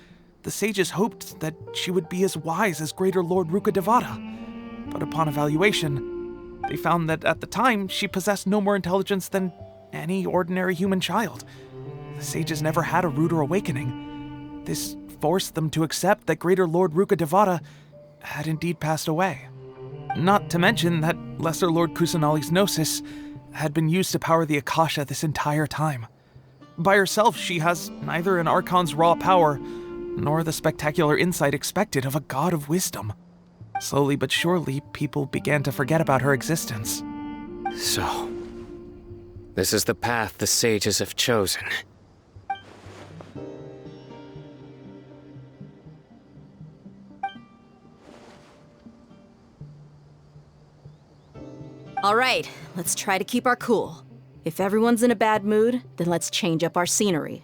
the sages hoped that she would be as wise as Greater Lord Rukkhadevata. But upon evaluation, they found that at the time she possessed no more intelligence than any ordinary human child. The sages never had a ruder awakening. This forced them to accept that Greater Lord Rukkhadevata had indeed passed away. Not to mention that Lesser Lord Kusanali's gnosis had been used to power the Akasha this entire time. By herself, she has neither an Archon's raw power, nor the spectacular insight expected of a god of wisdom. Slowly but surely, people began to forget about her existence. So, this is the path the sages have chosen. All right, let's try to keep our cool. If everyone's in a bad mood, then let's change up our scenery.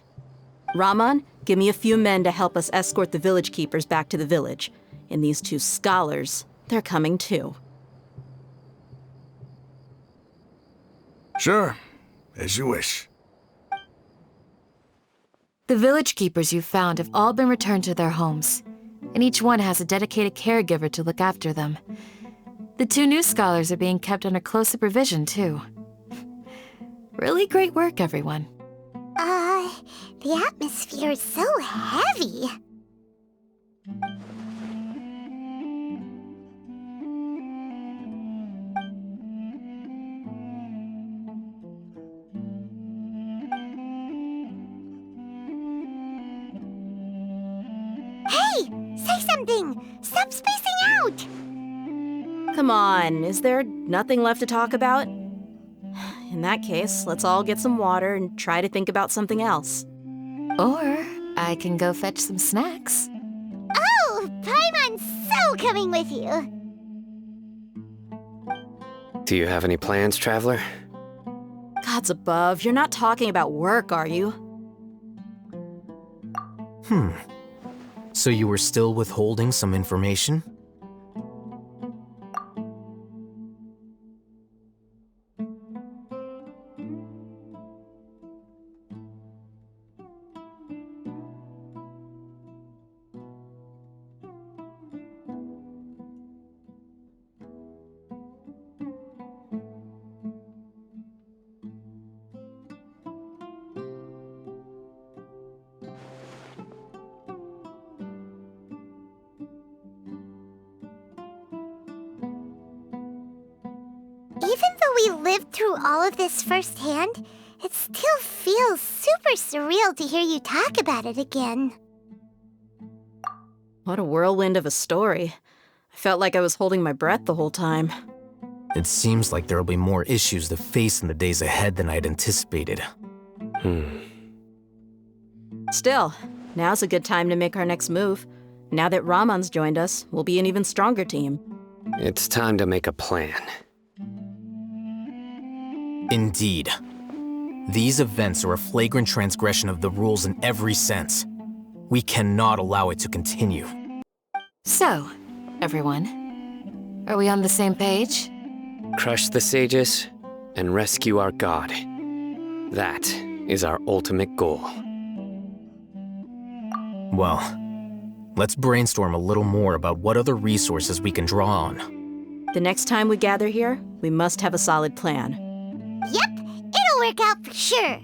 Raman, give me a few men to help us escort the village keepers back to the village. And these two scholars, they're coming too. Sure, as you wish. The village keepers you found have all been returned to their homes, and each one has a dedicated caregiver to look after them. The two new scholars are being kept under close supervision, too. Really great work, everyone. The atmosphere is so heavy. Hey! Say something! Stop spacing out! Come on, is there nothing left to talk about? in that case, let's all get some water and try to think about something else. Or I can go fetch some snacks. Oh, Paimon's so coming with you. Do you have any plans, Traveler? Gods above, you're not talking about work, are you? So you were still withholding some information? Even though we lived through all of this firsthand, it still feels super surreal to hear you talk about it again. What a whirlwind of a story. I felt like I was holding my breath the whole time. It seems like there'll be more issues to face in the days ahead than I'd anticipated. Still, now's a good time to make our next move. Now that Ramon's joined us, we'll be an even stronger team. It's time to make a plan. Indeed. These events are a flagrant transgression of the rules in every sense. We cannot allow it to continue. So, everyone, are we on the same page? Crush the sages and rescue our god. That is our ultimate goal. Well, let's brainstorm a little more about what other resources we can draw on. The next time we gather here, we must have a solid plan. Yep, it'll work out for sure.